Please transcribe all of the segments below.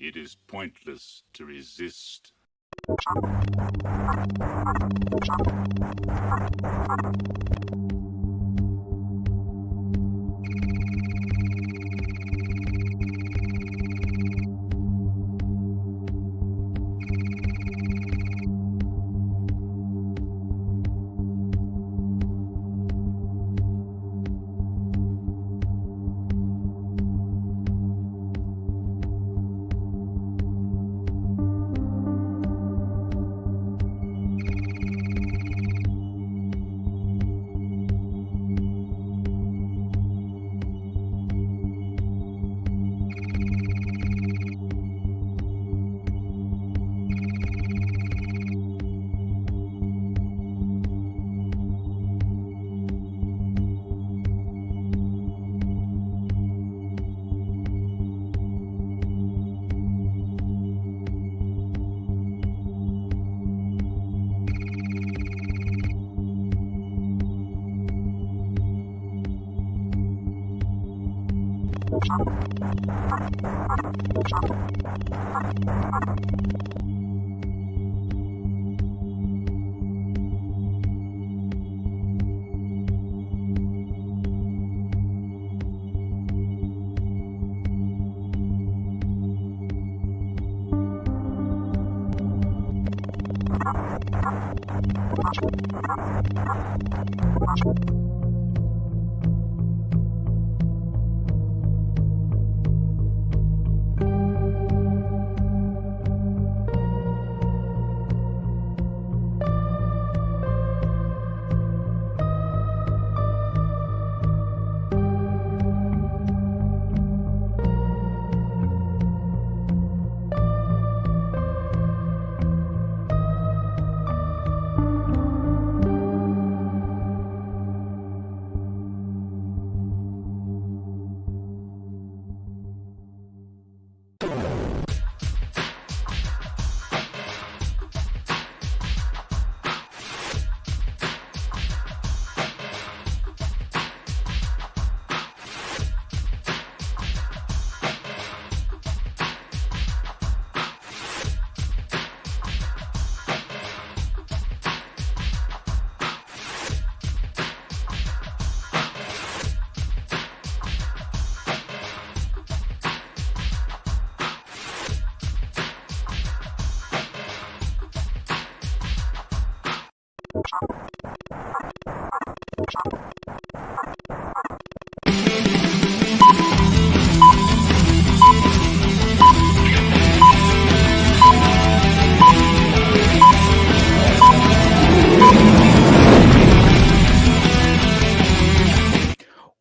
It is pointless to resist.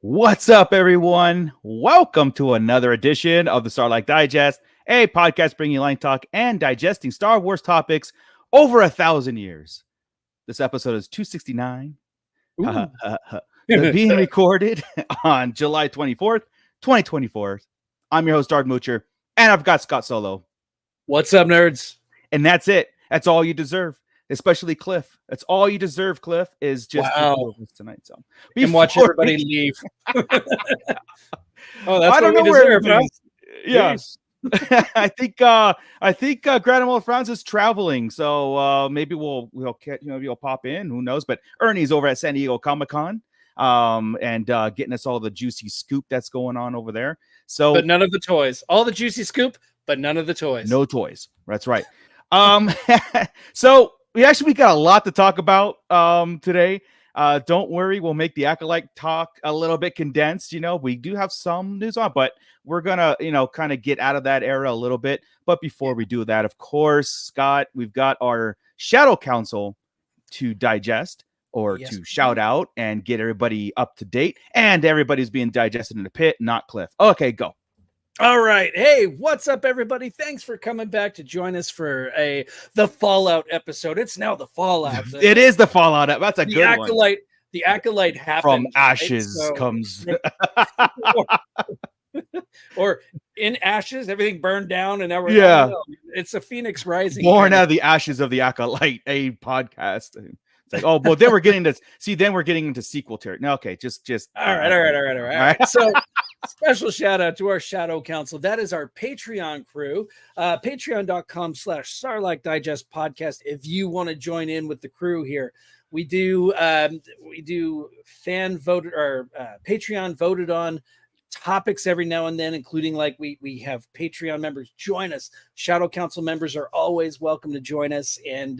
What's up, everyone? Welcome to another edition of the Starlight Digest, a podcast bringing you line talk and digesting Star Wars topics over 1,000 years. This episode is 269, being recorded on July 24th, 2024. I'm your host, Dark Moocher, and I've got Scott Solo. What's up, nerds? And that's it. That's all you deserve. Especially Cliff. That's all you deserve, Cliff, is just tonight. So and watch everybody leave. Oh, that's I don't know where everybody. Yeah. I think Grand Admiral Franz is traveling, so maybe we'll pop in. Who knows? But Ernie's over at San Diego Comic-Con, and getting us all the juicy scoop that's going on over there. So, but none of the toys. All the juicy scoop, but none of the toys. No toys. That's right. So we got a lot to talk about today. Don't worry, we'll make the Acolyte talk a little bit condensed. We do have some news on, but we're gonna, kind of get out of that era a little bit. But before we do that, of course, Scott, we've got our Shadow Council to digest or to shout out and get everybody up to date. And everybody's being digested in the pit, not Cliff. Okay, go. All right. Hey, what's up, everybody? Thanks for coming back to join us for the Fallout episode. It's now the Fallout. It is the Fallout. That's a good one. The Acolyte happened. From ashes comes... or in ashes, everything burned down, and now we're it's a Phoenix Rising. Born out of the ashes of the Acolyte, a podcast. It's like, oh, but then we're getting this. See, then we're getting into sequel territory. No, okay, just. All right. So Special shout out to our Shadow Council. That is our Patreon crew. Patreon.com/Sarlacc Digest Podcast. If you want to join in with the crew here, we do fan voted or Patreon voted on topics every now and then, including like we have Patreon members join us. Shadow Council members are always welcome to join us, and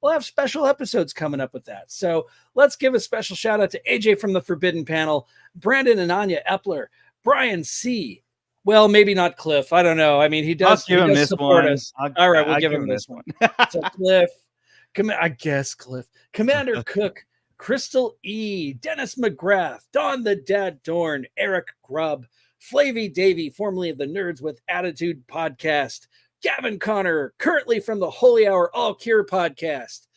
we'll have special episodes coming up with that. So let's give a special shout out to AJ from the Forbidden Panel, Brandon and Anya Epler, Brian C. Well, maybe not Cliff. I don't know. I mean, he does support us. All right, we'll give him this one. So Cliff, I guess Cliff, Commander Cook, Crystal E, Dennis McGrath, Don the Dad Dorn, Eric Grubb, Flavy Davy, formerly of the Nerds with Attitude podcast, Gavin Connor, currently from the Holy Hour All Cure podcast,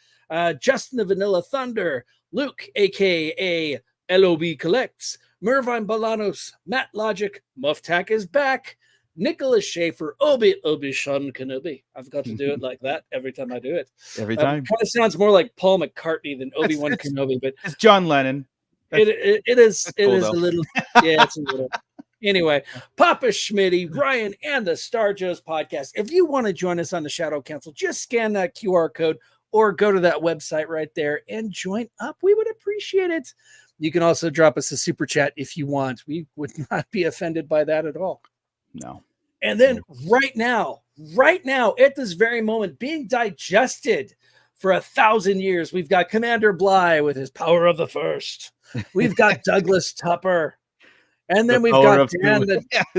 Justin the Vanilla Thunder, Luke, aka LOB Collects, Mervine Balanos, Matt Logic, Muftak is back, Nicholas Schaefer, Obi-Sean Kenobi. I've got to do it like that every time I do it. Every time. Kind of sounds more like Paul McCartney than Obi-Wan Kenobi, but it's John Lennon. It is cool, a though. little, yeah, it's a little. Anyway, Papa Schmitty, Ryan, and the Star Joe's podcast. If you want to join us on the Shadow Council, just scan that QR code or go to that website right there and join up. We would appreciate it. You can also drop us a super chat if you want. We would not be offended by that at all. No. And then right now, at this very moment, being digested for 1,000 years, we've got Commander Bly with his Power of the First. We've got Douglas Tupper. And then we've got Dan.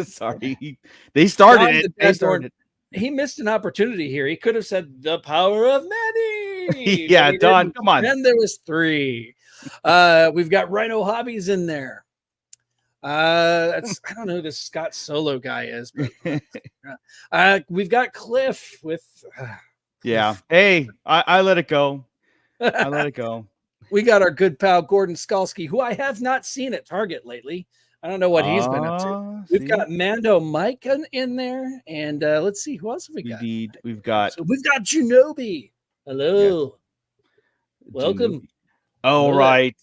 Sorry. They started it. They started. He missed an opportunity here. He could have said the power of many. Yeah, Don, come on. Then there was 3. We've got Rhino Hobbies in there. I don't know who this Scott Solo guy is, but we've got Cliff with yeah. Hey, I let it go. I let it go. We got our good pal Gordon Skalski, who I have not seen at Target lately. I don't know what he's been up to. We've got Mando Mike in there, and let's see who else have we got. We've got Junobi. Hello, welcome. Junobi. All right.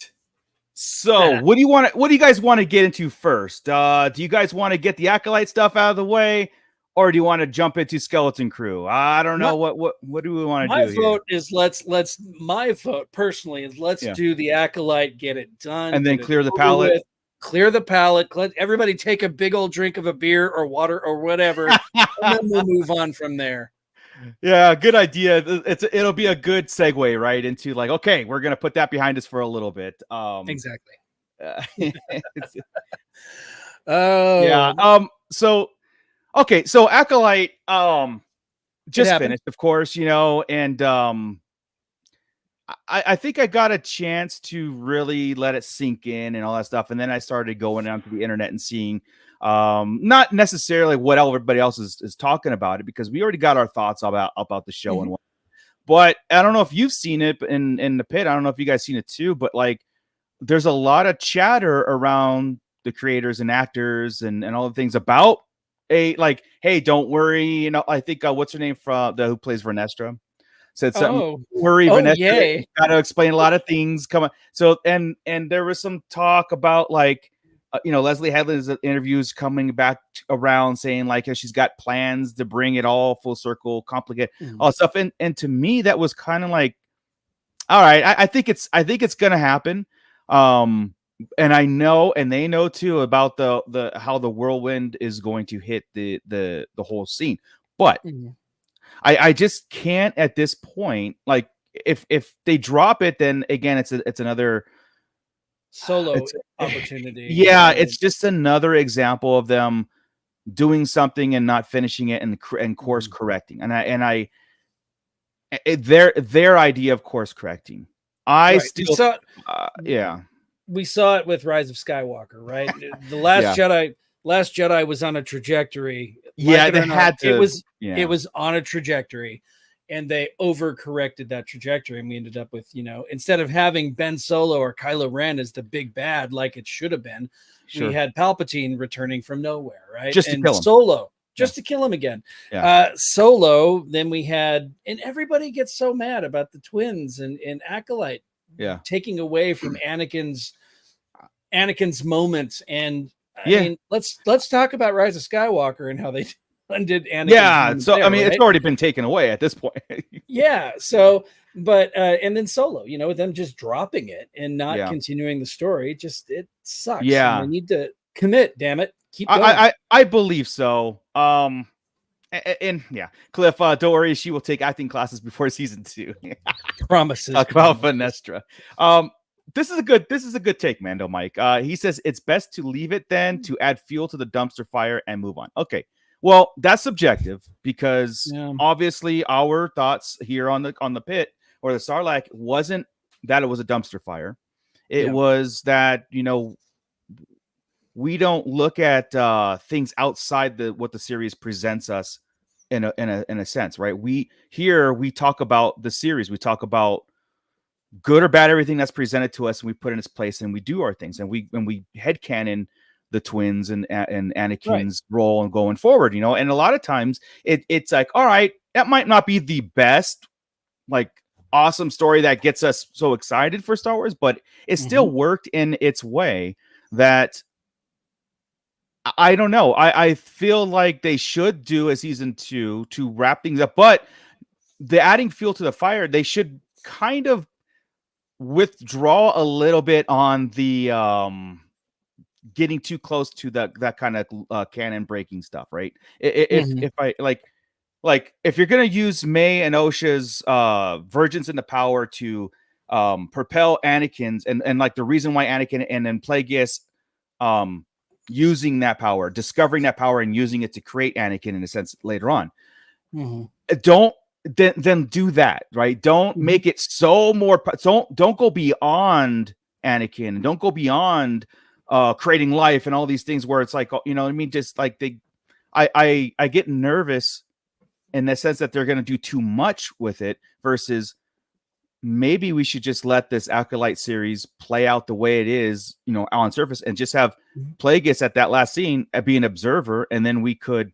So, what do you guys want to get into first? Do you guys want to get the Acolyte stuff out of the way, or do you want to jump into Skeleton Crew? I don't know. What do we want to do? My vote is my vote personally is let's do the Acolyte, get it done, and then clear the palate. Clear the palate. Let everybody take a big old drink of a beer or water or whatever, and then we'll move on from there. Yeah, good idea. It'll be a good segue right into like, okay, we're gonna put that behind us for a little bit. Exactly. Yeah. So Acolyte just finished, of course, and I think I got a chance to really let it sink in and all that stuff. And then I started going onto the internet and seeing not necessarily what everybody else is talking about it, because we already got our thoughts about the show and what. But I don't know if you've seen it in the pit. I don't know if you guys seen it too, but like there's a lot of chatter around the creators and actors and all the things about hey, don't worry. I think what's her name who plays Vernestra? Said something. Worry, Vanessa. Got to explain a lot of things. Come on. So and there was some talk about like, Leslie Headland's interviews coming back around saying like she's got plans to bring it all full circle, complicate all stuff. And to me, that was kind of like, all right, I think it's gonna happen. And I know, and they know too about the how the whirlwind is going to hit the whole scene, but. I just can't at this point. Like if they drop it, then again it's another solo opportunity. Yeah, it's just another example of them doing something and not finishing it and course correcting. And their idea of course correcting. We saw it with Rise of Skywalker, right? The Last Jedi was on a trajectory. It was on a trajectory, and they overcorrected that trajectory, and we ended up with, instead of having Ben Solo or Kylo Ren as the big bad like it should have been, we had Palpatine returning from nowhere, right? Just to kill him. Solo, just to kill him again. Solo, then we had, and everybody gets so mad about the twins and Acolyte taking away from Anakin's moment, and I mean, let's talk about Rise of Skywalker and how they did Anakin's Yeah, moment so there, I mean, right? it's already been taken away at this point. Yeah. So, but and then Solo, you know, with them just dropping it and not Yeah. continuing the story, it sucks. Yeah. And they need to commit. Damn it, keep going. I believe so. And yeah, Cliff, don't worry, she will take acting classes before season 2. Promises. Talk about Finestra. This is a good take, Mando Mike. He says it's best to leave it then to add fuel to the dumpster fire and move on. Okay. Well, that's subjective because obviously our thoughts here on the pit or the Sarlacc wasn't that it was a dumpster fire. It was that, you know, we don't look at things outside what the series presents us in a sense, right? We talk about the series, we talk about good or bad everything that's presented to us, and we put in its place, and we do our things, and we headcanon the twins and Anakin's role and going forward, you know. And a lot of times it's like, all right, that might not be the best, like, awesome story that gets us so excited for Star Wars, but it still worked in its way. That I don't know. I feel like they should do a season 2 to wrap things up, but the adding fuel to the fire, they should kind of withdraw a little bit on the getting too close to that kind of canon breaking stuff, right? If I like if you're gonna use May and Osha's Virgins into Power to propel Anakin's and like the reason why Anakin and then Plagueis using that power, discovering that power and using it to create Anakin in a sense later on. Don't then do that, right? Don't make it so more. Don't go beyond Anakin and don't go beyond creating life and all these things where it's like, you know what I mean? Just like I get nervous in the sense that they're going to do too much with it versus maybe we should just let this Acolyte series play out the way it is, you know, on surface, and just have Plagueis at that last scene be an observer, and then we can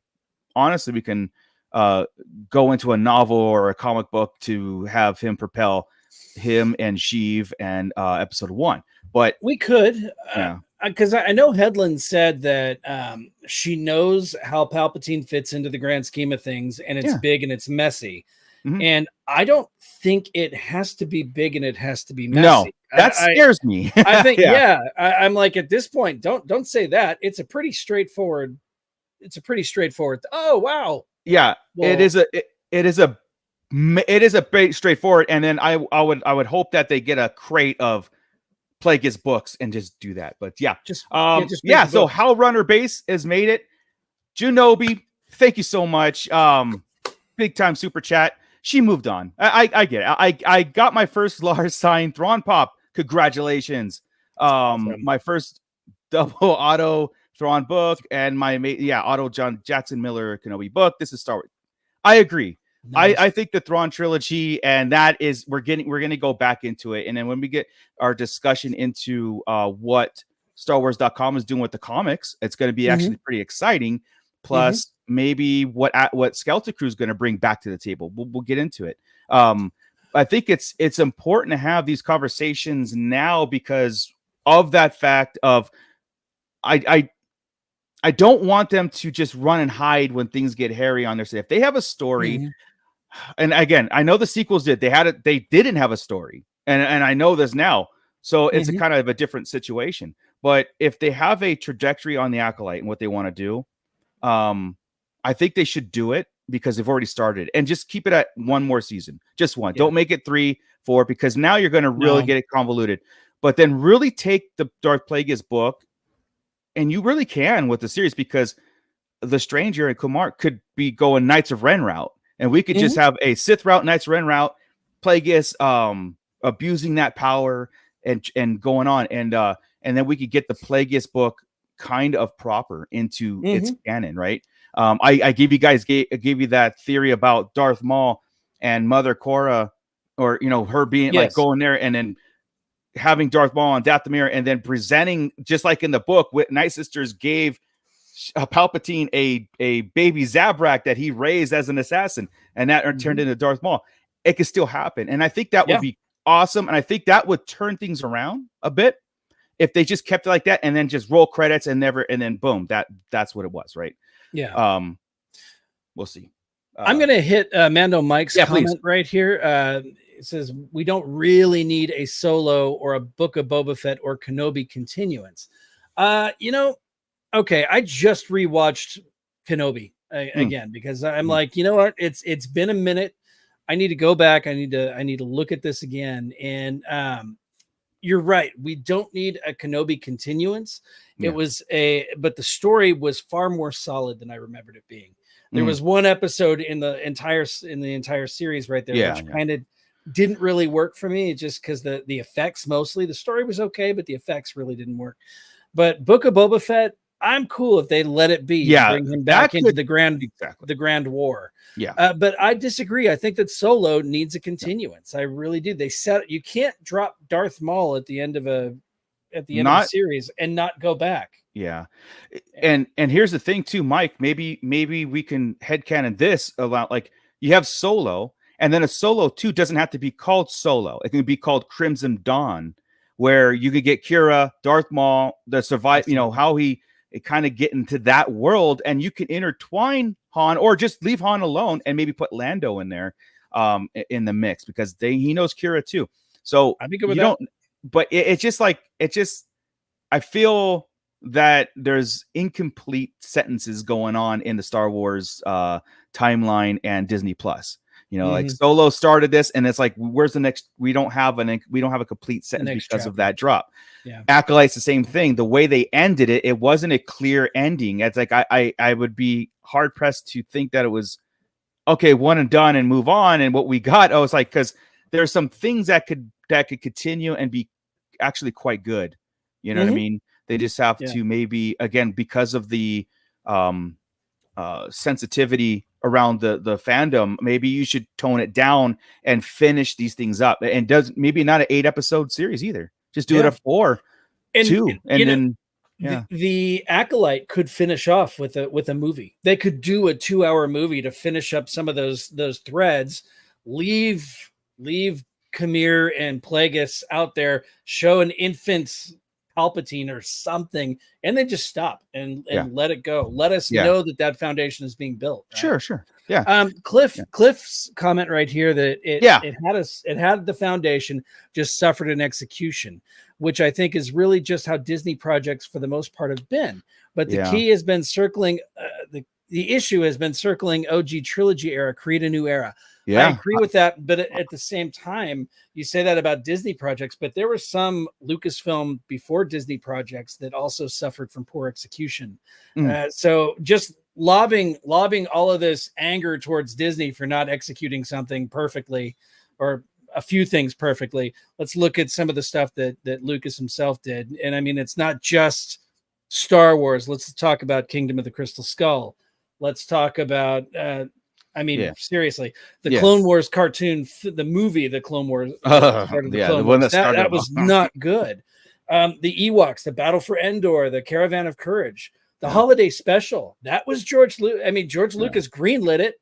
go into a novel or a comic book to have him propel him and Sheev and episode 1. But we could, because I know Headland said that she knows how Palpatine fits into the grand scheme of things, and it's big and it's messy. And I don't think it has to be big and it has to be messy. No, that scares me. I think, I'm like, at this point, don't say that. It's a pretty straightforward. Oh, wow. Yeah, well, it is a bit straightforward. And then I would hope that they get a crate of Plagueis books and just do that. But so How Runner Base has made it. Junobi, thank you so much. Big time super chat. She moved on. I get it. I got my first Lars signed Thrawn Pop. Congratulations. My first double auto Thrawn book and my auto John Jackson Miller Kenobi book. This is Star Wars. I agree. Nice. I think the Thrawn trilogy, and that is we're going to go back into it. And then when we get our discussion into what StarWars.com is doing with the comics, it's going to be actually pretty exciting. Plus, maybe what Skelton Crew is going to bring back to the table. We'll get into it. I think it's important to have these conversations now because of that fact of I don't want them to just run and hide when things get hairy on their side. If they have a story, and again, I know the sequels did. They didn't have a story, and I know this now. So it's a kind of a different situation. But if they have a trajectory on the Acolyte and what they want to do, I think they should do it because they've already started, and just keep it at one more season, just one. Don't make it 3, 4, because now you're going to really get it convoluted. But then really take the Darth Plagueis book, and you really can with the series, because the Stranger and Kumar could be going Knights of Ren route, and we could just have a Sith route, Knights of Ren route, Plagueis abusing that power and going on, and then we could get the Plagueis book kind of proper into its canon, right? I gave you that theory about Darth Maul and Mother Korra, or her being like going there and then having Darth Maul on Dathomir, and then presenting just like in the book, with Night Sisters gave Palpatine a baby Zabrak that he raised as an assassin, and that turned into Darth Maul. It could still happen, and I think that would be awesome, and I think that would turn things around a bit. if they just kept it like that and then just roll credits and then boom, that's what it was, right? Yeah. We'll see. I'm gonna hit Mando Mike's comment please. right here. It says we don't really need a Solo or a Book of Boba Fett or Kenobi continuance. Okay, I just rewatched Kenobi again because I'm like, you know what? It's been a minute. I need to go back. I need to look at this again. And you're right. We don't need a Kenobi continuance. Yeah. But the story was far more solid than I remembered it being. There was one episode in the entire series right there, which kind of didn't really work for me, just because the effects mostly. The story was okay, but the effects really didn't work. But Book of Boba Fett, I'm cool if they let it be. Bring him back into the Grand War. Yeah. But I disagree. I think that Solo needs a continuance. I really do. You can't drop Darth Maul at the end of a the series and not go back. Yeah. And here's the thing too, Mike, maybe we can headcanon this about, like, you have Solo, and then a Solo 2 doesn't have to be called Solo. It can be called Crimson Dawn, where you could get Kira, Darth Maul, how he kind of get into that world, and you can intertwine Han, or just leave Han alone and maybe put Lando in there in the mix, because he knows Kira too. So I'd be good with that. But I feel that there's incomplete sentences going on in the Star Wars timeline and Disney Plus. Like Solo started this, and it's like, where's the next? We don't have a complete sentence because of that drop. Yeah. Acolyte's the same thing. The way they ended it, it wasn't a clear ending. It's like I would be hard pressed to think that it was okay, one and done and move on. And what we got, I was like, because there's some things that could continue and be actually quite good. You know what I mean? They just have to, maybe, again, because of the sensitivity around the fandom, maybe you should tone it down and finish these things up. And maybe not an 8-episode series either. Just do it a 4, 2, and then the Acolyte could finish off with a movie. They could do a 2-hour movie to finish up some of those threads. Leave Khmer and Plagueis out there. Show an infant Palpatine or something, and then just stop and let it go. Let us know that foundation is being built. Right? Sure. Yeah. Cliff's comment right here that it had the foundation, just suffered an execution, which I think is really just how Disney projects for the most part have been. But the key has been circling the issue has been circling OG trilogy era, create a new era. Yeah, I agree with that, but at the same time, you say that about Disney projects, but there were some Lucasfilm before Disney projects that also suffered from poor execution. So just lobbing all of this anger towards Disney for not executing something perfectly, or a few things perfectly. Let's look at some of the stuff that Lucas himself did. And I mean, it's not just Star Wars. Let's talk about Kingdom of the Crystal Skull. Let's talk about seriously, the Clone Wars cartoon, the movie, the Clone Wars, the one that was not good. The Ewoks, the Battle for Endor, the Caravan of Courage, the holiday special, that was George Lucas greenlit it.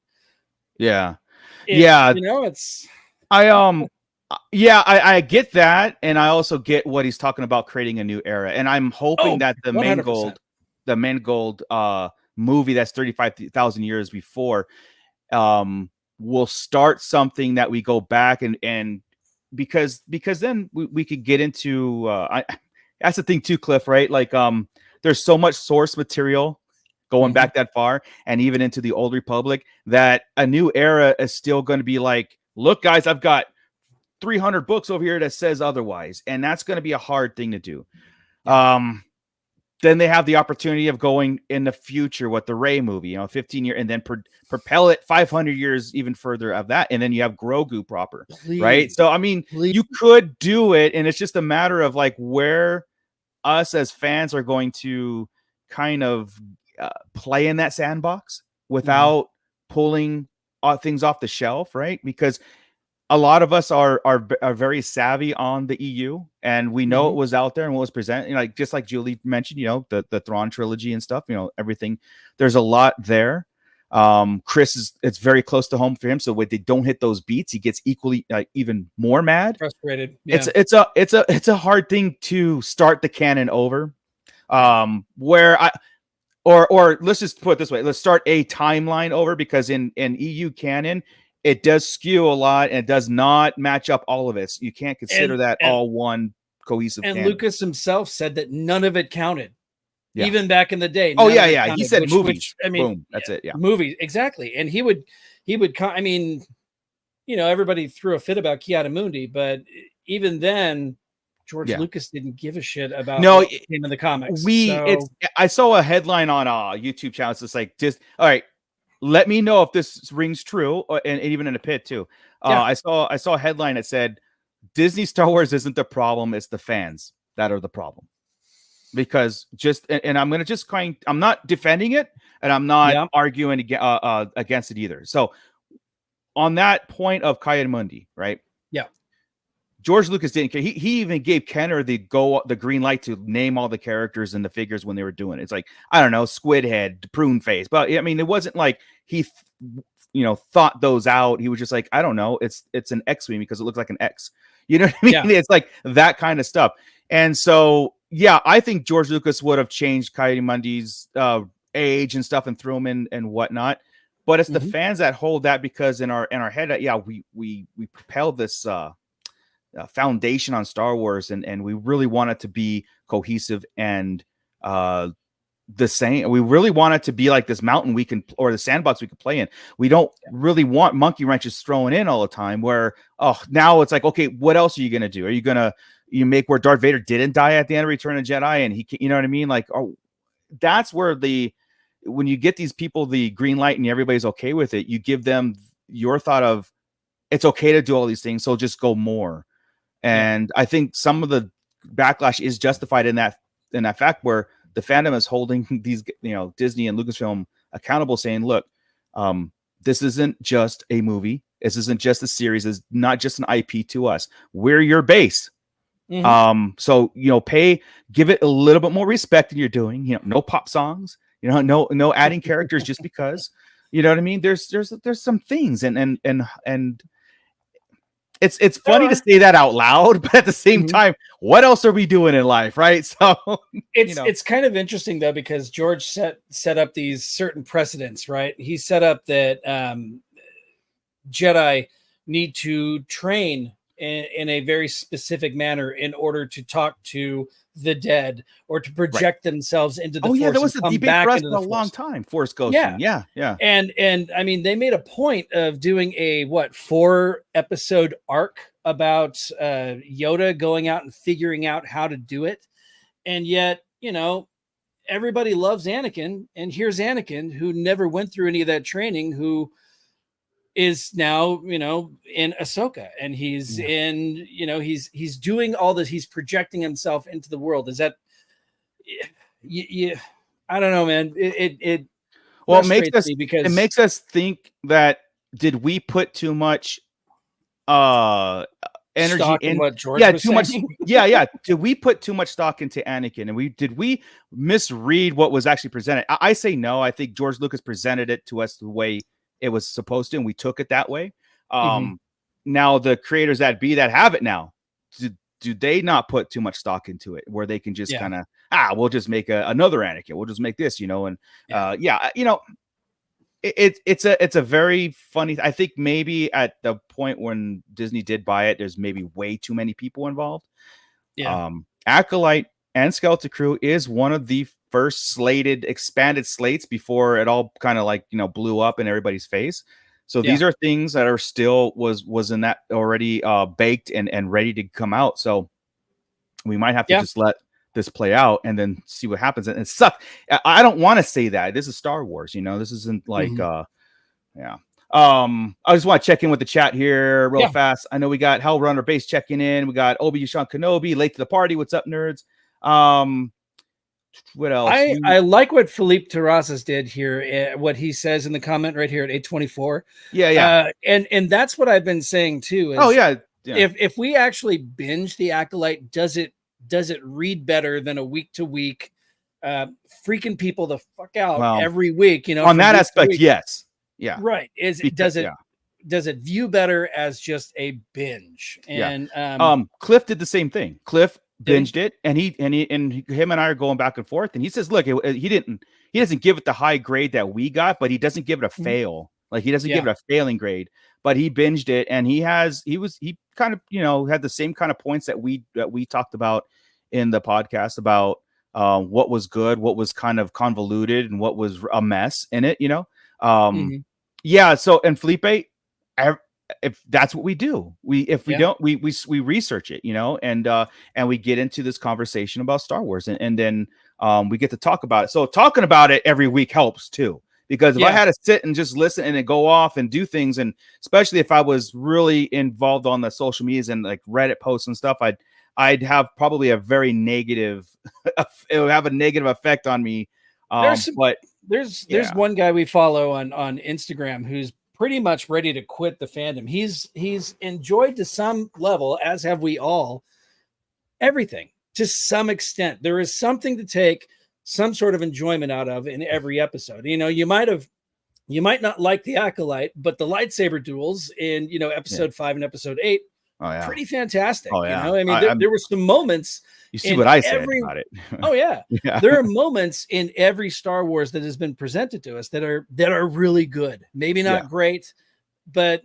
I get that, and I also get what he's talking about, creating a new era, and I'm hoping that the 100%. Mangold movie that's 35,000 years before will start something that we go back and because then we could get into that's the thing too, Cliff, right? Like there's so much source material going back that far, and even into the Old Republic, that a new era is still going to be like, look guys, I've got 300 books over here that says otherwise, and that's going to be a hard thing to do. Then they have the opportunity of going in the future with the Rey movie, 15 years, and then propel it 500 years even further of that. And then you have Grogu proper, right? So, I mean, you could do it, and it's just a matter of like where us as fans are going to kind of play in that sandbox without pulling things off the shelf, right? Because a lot of us are very savvy on the EU, and we know it was out there and what was presented. Like just like Julie mentioned, the Thrawn trilogy and stuff. Everything. There's a lot there, Chris it's very close to home for him. So when they don't hit those beats, he gets equally even more mad, frustrated. Yeah. It's a hard thing to start the canon over. Where or let's just put it this way, let's start a timeline over, because in EU canon, it does skew a lot and it does not match up all of it. So you can't consider that all one cohesive and canon. Lucas himself said that none of it counted. Yeah. Even back in the day. Oh yeah, yeah. He counted, said movies. Which, I mean, boom, that's it. Yeah, movies, exactly. And he would. I mean, you know, everybody threw a fit about Ki-Adi-Mundi, but even then, George Lucas didn't give a shit about what came in the comics. I saw a headline on a YouTube channel. It's just like, all right, let me know if this rings true, and even in a pit too. I saw a headline that said, Disney Star Wars isn't the problem, it's the fans that are the problem. Because and I'm gonna just I'm not defending it, and I'm not arguing against it either. So on that point of Ki-Adi-Mundi, right? Yeah. George Lucas didn't care. He even gave Kenner the green light to name all the characters and the figures when they were doing it. It's like, I don't know, Squid Head, Prune Face. But I mean, it wasn't like he thought those out. He was just like, I don't know, it's an X-Wing because it looks like an X. You know what I mean? Yeah. It's like that kind of stuff. And so, yeah, I think George Lucas would have changed Ki-Adi-Mundi's age and stuff and threw him in and whatnot. But it's the fans that hold that, because in our head, we propelled this foundation on Star Wars, and we really want it to be cohesive and the same. We really want it to be like this mountain or the sandbox we can play in. We don't really want monkey wrenches thrown in all the time, where now it's like, okay, what else are you gonna do? Are you gonna make where Darth Vader didn't die at the end of Return of the Jedi, and he, you know what I mean? Like, that's where when you get these people the green light and everybody's okay with it, you give them your thought of, it's okay to do all these things, so just go more. And I think some of the backlash is justified in that fact, where the fandom is holding these, Disney and Lucasfilm accountable, saying, look, this isn't just a movie. This isn't just a series. It's not just an IP to us. We're your base. So, give it a little bit more respect than you're doing. No pop songs, no adding characters just because, you know what I mean? There's some things, and it's funny to say that out loud, but at the same time, what else are we doing in life, right? So it's kind of interesting though, because George set up these certain precedents, right? He set up that Jedi need to train in a very specific manner in order to talk to the dead or to project themselves into the Force. There was a debate for us for a long time. Force ghosting. Yeah. And I mean, they made a point of doing a 4-episode arc about Yoda going out and figuring out how to do it. And yet, everybody loves Anakin, and here's Anakin, who never went through any of that training, who is now, in Ahsoka, and he's in, he's doing all this. He's projecting himself into the world. Is that, I don't know, man. It makes us think that, did we put too much energy stock in what George was too much? saying? Did we put too much stock into Anakin, and did we misread what was actually presented? I say no. I think George Lucas presented it to us the way it was supposed to, and we took it that way. Now the creators that have it now, do they not put too much stock into it, where they can just kind of, we'll just make another Anakin, we'll just make this, it's a very funny. I think maybe at the point when Disney did buy it, there's maybe way too many people involved. Acolyte and Skelton Crew is one of the first expanded slates before it all kind of blew up in everybody's face. So these are things that are still was in that already baked and ready to come out. So we might have to just let this play out and then see what happens. And it sucks. I don't want to say that this is Star Wars. This isn't like I just want to check in with the chat here real fast. I know we got Hell Runner Base checking in. We got Obi-Wan Kenobi late to the party. What's up, nerds? What else? I like what Philippe Terrazas did here. What he says in the comment right here at 824. And that's what I've been saying too. If we actually binge the Acolyte, does it read better than a week to week freaking people the fuck out every week? On that aspect, yes. Yeah. Right. Does it view better as just a binge? And Cliff did the same thing. Cliff Did binged it, and him and I are going back and forth, and he says, look, he doesn't give it the high grade that we got, but he doesn't give it a fail. Like, he doesn't give it a failing grade, but he binged it, and he kind of, you know, had the same kind of points that we talked about in the podcast about what was good, what was kind of convoluted, and what was a mess in it, you know. Yeah. So, and Felipe, if that's what we do, we research it, you know, and we get into this conversation about Star Wars, and then we get to talk about it. So talking about it every week helps too, because if I had to sit and just listen and then go off and do things, and especially if I was really involved on the social medias and like Reddit posts and stuff, I'd have probably a very negative, it would have a negative effect on me. There's one guy we follow on Instagram who's pretty much ready to quit the fandom. He's enjoyed to some level, as have we all, everything to some extent. There is something to take some sort of enjoyment out of in every episode. You know, you might not like the Acolyte, but the lightsaber duels in, you know, episode 5 and episode 8, pretty fantastic. You know, I mean, there were some moments. You see what I said about it. There are moments in every Star Wars that has been presented to us that are really good. Maybe not great, but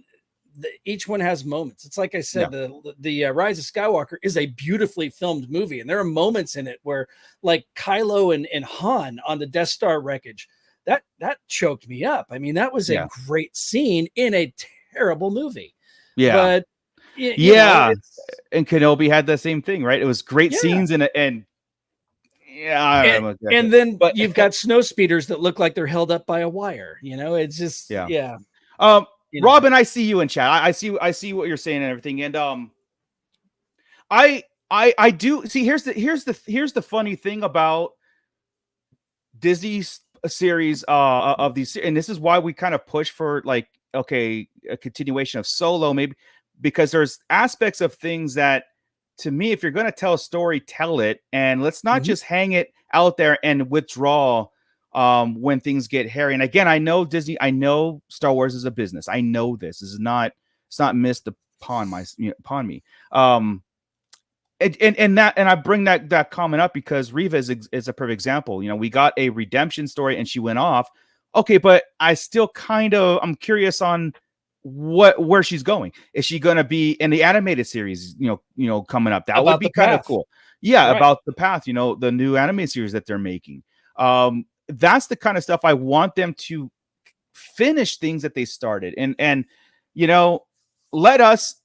each one has moments. It's like I said, the Rise of Skywalker is a beautifully filmed movie, and there are moments in it where, like Kylo and Han on the Death Star wreckage, that choked me up. I mean, that was a great scene in a terrible movie. But you know, and Kenobi had the same thing, right? It was great scenes and then you've got snow speeders that look like they're held up by a wire. You know, it's just Robin, I see you in chat. I see what you're saying and everything, and I do see. Here's the funny thing about Disney's series of these, and this is why we kind of push for like a continuation of Solo, maybe. Because there's aspects of things that, to me, if you're going to tell a story, tell it, and let's not just hang it out there and withdraw when things get hairy. And again, I know Disney, I know Star Wars is a business. I know this is not, it's not missed upon me. And I bring that comment up because Reva is a perfect example. You know, we got a redemption story and she went off. Okay, but I still I'm curious on where she's going. Is she going to be in the animated series, you know, coming up? That would be kind of cool. Yeah, about the path, you know, the new animated series that they're making. That's the kind of stuff I want them to finish, things that they started, and you know, let us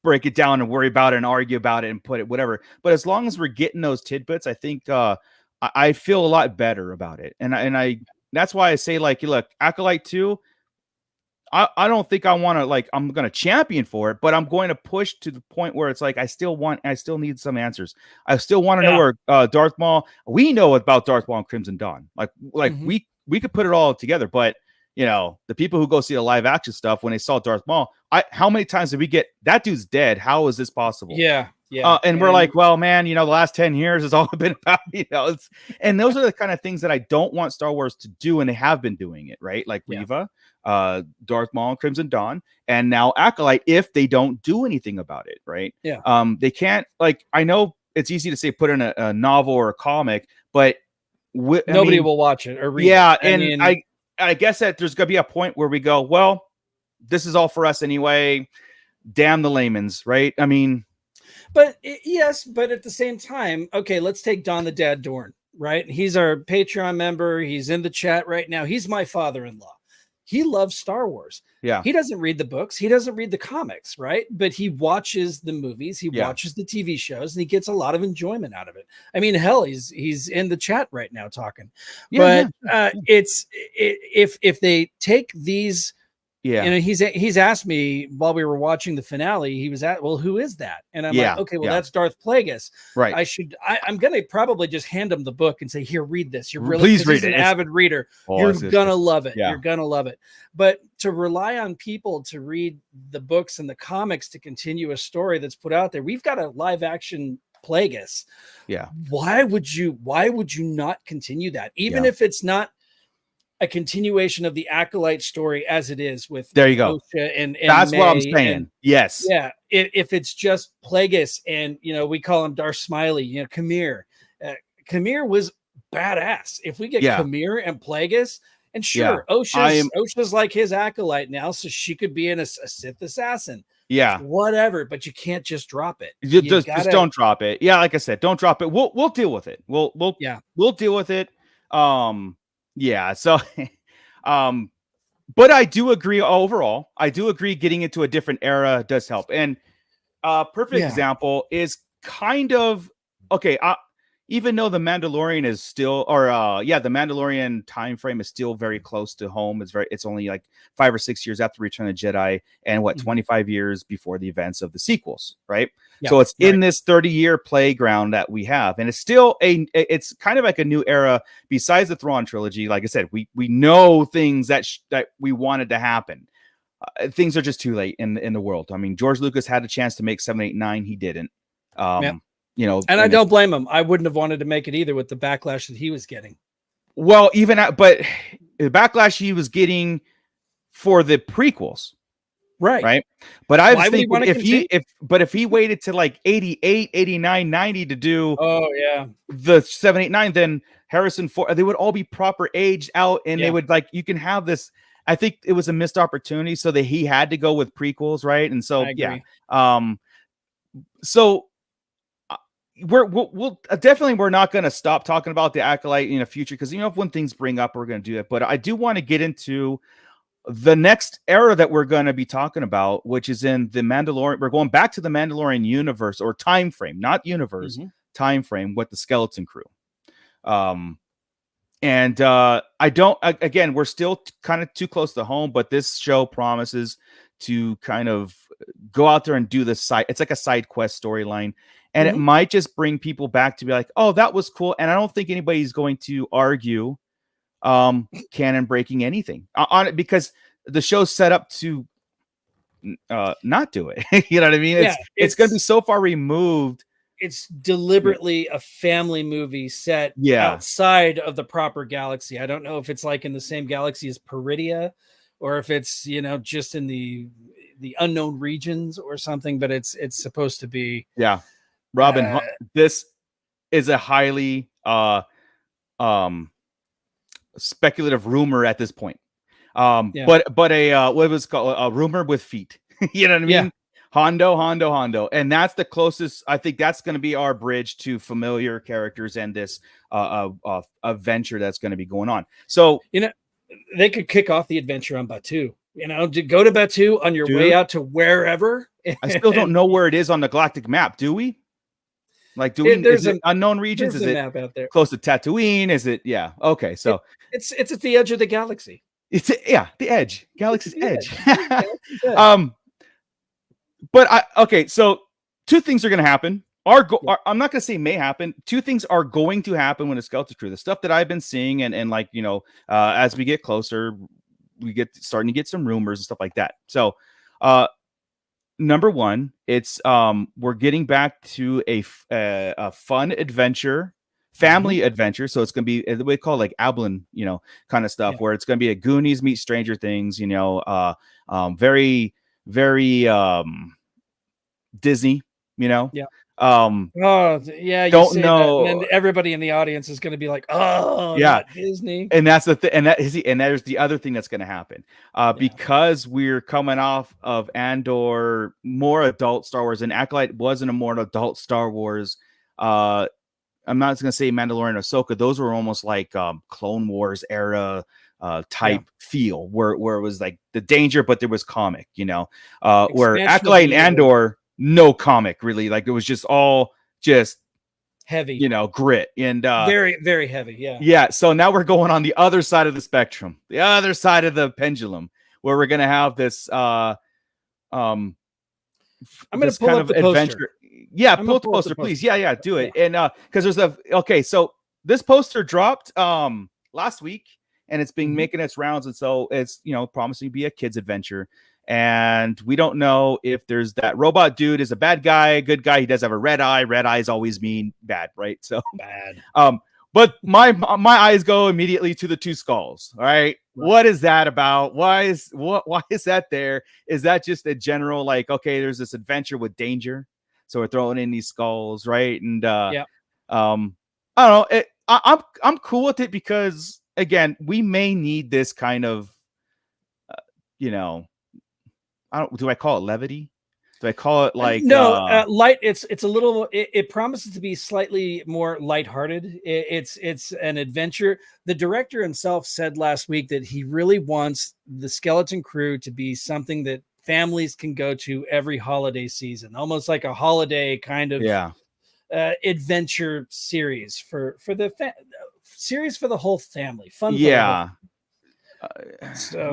break it down and worry about it and argue about it and put it whatever. But as long as we're getting those tidbits, I think I feel a lot better about it, and I that's why I say, like, look, Acolyte 2, I don't think I want to, like, I'm going to champion for it, but I'm going to push to the point where it's like, I still need some answers. I still want to know where Darth Maul, we know about Darth Maul and Crimson Dawn. Like we could put it all together, but you know, the people who go see the live action stuff, when they saw Darth Maul, how many times did we get, that dude's dead? How is this possible? And we're like, well, man, you know, the last 10 years has all been about, you know, and those are the kind of things that I don't want Star Wars to do, and they have been doing it, right? Like Reva, Darth Maul and Crimson Dawn, and now Acolyte, if they don't do anything about it, right? They can't, like, I know it's easy to say put in a novel or a comic, but nobody will watch it or read it. I guess that there's going to be a point where we go, well, this is all for us anyway. Damn the layman's, right? I mean, but but at the same time, okay, let's take Don the Dad Dorn, right? He's our Patreon member. He's in the chat right now. He's my father-in-law. He loves Star Wars. He doesn't read the books. He doesn't read the comics, right? But he watches the movies. He watches the TV shows, and he gets a lot of enjoyment out of it. I mean, hell, he's in the chat right now talking. It's if they take these. You know, he's asked me while we were watching the finale, he was at, well, who is that? And I'm like, okay, well, that's Darth Plagueis. Right. I'm going to probably just hand him the book and say, here, read this. Please read it. He's an avid reader. You're going to love it. You're going to love it. But to rely on people to read the books and the comics to continue a story that's put out there, we've got a live action Plagueis. Why would you not continue that? Even if it's not a continuation of the Acolyte story as it is with There you go. Osha and That's what I'm May saying. and, Yes. yeah, if it's just Plagueis and we call him Darth Smiley, Khmer. Khmer was badass. If we get Khmer and Plagueis, and sure, Osha's like his acolyte now, so she could be a Sith assassin. Yeah, whatever, but you can't just drop it. Just don't drop it. Yeah, like I said, don't drop it. We'll deal with it. We'll deal with it. Yeah. So, but I do agree overall. I do agree getting into a different era does help. And perfect example is kind of okay. Even though the Mandalorian is still, the Mandalorian time frame is still very close to home. It's only like 5 or 6 years after Return of the Jedi, and 25 years before the events of the sequels, right? Yeah, so it's in this 30-year playground that we have, and it's still it's kind of like a new era. Besides the Thrawn trilogy, like I said, we know things that we wanted to happen. Things are just too late in the world. I mean, George Lucas had a chance to make 7, 8, 9. He didn't. And I don't blame him. I wouldn't have wanted to make it either with the backlash that he was getting. Well, but the backlash he was getting for the prequels, right. But I was thinking if he waited to like 88, 89, 90 to do the 7, 8, 9, then Harrison Ford, they would all be proper aged out, and they would you can have this. I think it was a missed opportunity, so that he had to go with prequels, right? And so so. We'll definitely, we're not going to stop talking about the Acolyte in the future, because when things bring up, we're going to do it. But I do want to get into the next era that we're going to be talking about, which is in the Mandalorian. We're going back to the Mandalorian universe, or time frame, not universe, time frame, with the Skeleton Crew. I don't, again, we're still kind of too close to home, but this show promises to kind of go out there and do the side. It's like a side quest storyline. And it might just bring people back to be like, oh, that was cool. And I don't think anybody's going to argue canon breaking anything on it, because the show's set up to not do it. You know what I mean? It's going to be so far removed. It's deliberately a family movie set outside of the proper galaxy. I don't know if it's like in the same galaxy as Peridia, or if it's, just in the unknown regions or something, but it's supposed to be. Yeah. Robin, this is a highly speculative rumor at this point. But what was called a rumor with feet. You know what I mean? Yeah. Hondo. And that's the closest. I think that's going to be our bridge to familiar characters and this adventure that's going to be going on. So, they could kick off the adventure on Batuu. To go to Batuu on your way out to wherever. I still don't know where it is on the galactic map. Do we? Like, is it unknown regions? Is it map out there close to Tatooine? Is it? Yeah. Okay. So it's at the edge of the galaxy. It's the edge, galaxy's edge. But so 2 things are going to happen. I'm not going to say may happen. 2 things are going to happen when the Skelton Crew. The stuff that I've been seeing, and as we get closer, we starting to get some rumors and stuff like that. So, number 1, it's we're getting back to a fun adventure, family adventure. So it's going to be what we call like Ablin, kind of stuff, where it's going to be a Goonies meet Stranger Things, very, very Disney, Yeah. You don't know. And everybody in the audience is going to be like, "Oh, not Disney." And that's the thing. And there's the other thing that's going to happen, because we're coming off of Andor, more adult Star Wars, and Acolyte wasn't a more adult Star Wars. I'm not going to say Mandalorian or Ahsoka; those were almost like Clone Wars era type feel, where it was like the danger, but there was comic. Where Acolyte and Andor. No comic, really. Like, it was just all just heavy, grit, and very, very heavy. Yeah. So now we're going on the other side of the spectrum, the other side of the pendulum, where we're going to have this I'm going to pull up the poster. Yeah, pull up the poster, please. Yeah, do it. And because there's so this poster dropped last week, and it's been making its rounds, and so it's promising to be a kid's adventure. And we don't know if there's that robot dude is a bad guy, good guy. He does have a red eye. Red eyes always mean bad, right? So bad. But my eyes go immediately to the 2 skulls. All right. what is that about? Why is that there? Is that just a general like, okay, there's this adventure with danger, so we're throwing in these skulls, right? And Yeah. I don't know. I'm cool with it because again, we may need this kind of, you know, do I call it levity? Do I call it like no light? It's a little. It promises to be slightly more lighthearted. It's an adventure. The director himself said last week that he really wants the Skeleton Crew to be something that families can go to every holiday season, almost like a holiday kind of adventure series for the series for the whole family. Fun. Yeah. So,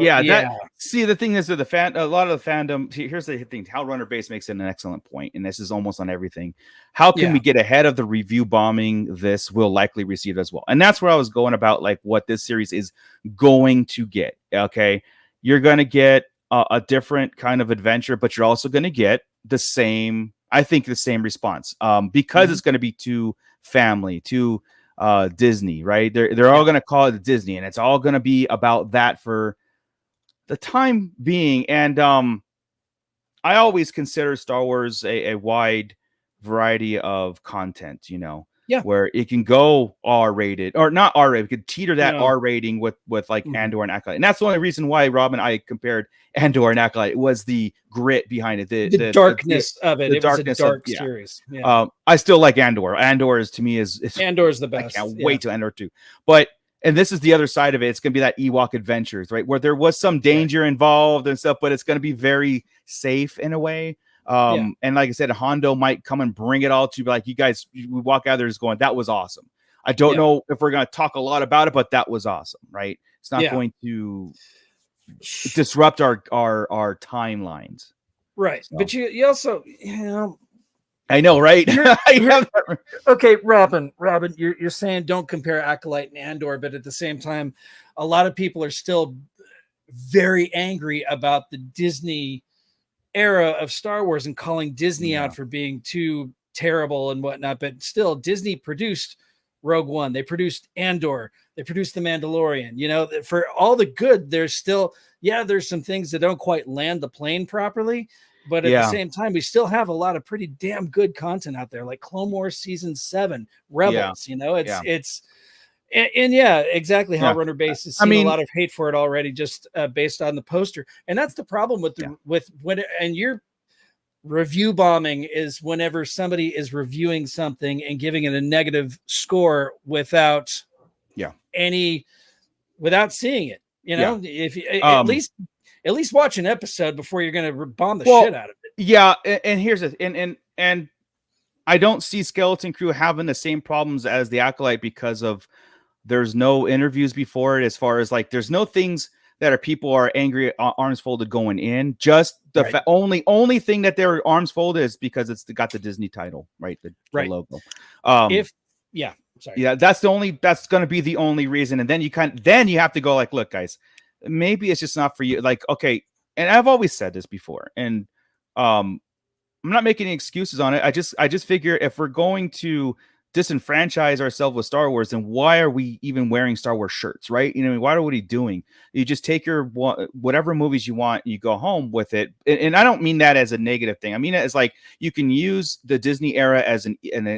See, the thing is that a lot of the fandom. Here's the thing: How Runner Base makes it an excellent point, and this is almost on everything. How can we get ahead of the review bombing? This will likely receive as well, and that's where I was going about like what this series is going to get. Okay, you're going to get a different kind of adventure, but you're also going to get the same. I think the same response, because it's going to be too family, too Disney, right? They're all going to call it Disney, and it's all going to be about that for the time being. And I always consider Star Wars a wide variety of content, where it can go R-rated or not R-rated. We could teeter that R rating with like Andor and Acolyte. And that's the only reason why Rob and I compared Andor and Acolyte. It was the grit behind it, the darkness of it. The it darkness was a dark of, series. I still like Andor. Andor is to me is Andor's the best. I can't wait to Andor 2. But and this is the other side of it. It's going to be that Ewok Adventures, right? Where there was some danger involved and stuff, but it's going to be very safe in a way. And like I said, Hondo might come and bring it all to you. Like, you guys, we walk out there just going, that was awesome. I don't know if we're going to talk a lot about it, but that was awesome, right? It's not going to disrupt our timelines. Right. So. But you also, I know, right? Okay, Robin, you're saying don't compare Acolyte and Andor, but at the same time, a lot of people are still very angry about the Disney era of Star Wars and calling Disney out for being too terrible and whatnot. But still, Disney produced Rogue One, they produced Andor, they produced The Mandalorian. For all the good, there's still there's some things that don't quite land the plane properly. But at the same time, we still have a lot of pretty damn good content out there, like Clone Wars Season 7, Rebels. It's exactly how Runner Base has seen a lot of hate for it already, just based on the poster. And that's the problem with when your review bombing is whenever somebody is reviewing something and giving it a negative score without seeing it. If you, at least watch an episode before you're going to bomb the shit out of it. Yeah. And here's it. And I don't see Skeleton Crew having the same problems as the Acolyte because of there's no interviews before it, as far as like, there's no things that people are angry, arms folded going in. Just the only thing that they're arms folded is because it's got the Disney title, right? The logo. That's going to be the only reason. And then you have to go like, look, guys, maybe it's just not for you. Like, okay. And I've always said this before, and I'm not making any excuses on it. I just figure if we're going to disenfranchise ourselves with Star Wars, then why are we even wearing Star Wars shirts, right? What are we doing? You just take your whatever movies you want, you go home with it. And I don't mean that as a negative thing. I mean it as like, you can use the Disney era as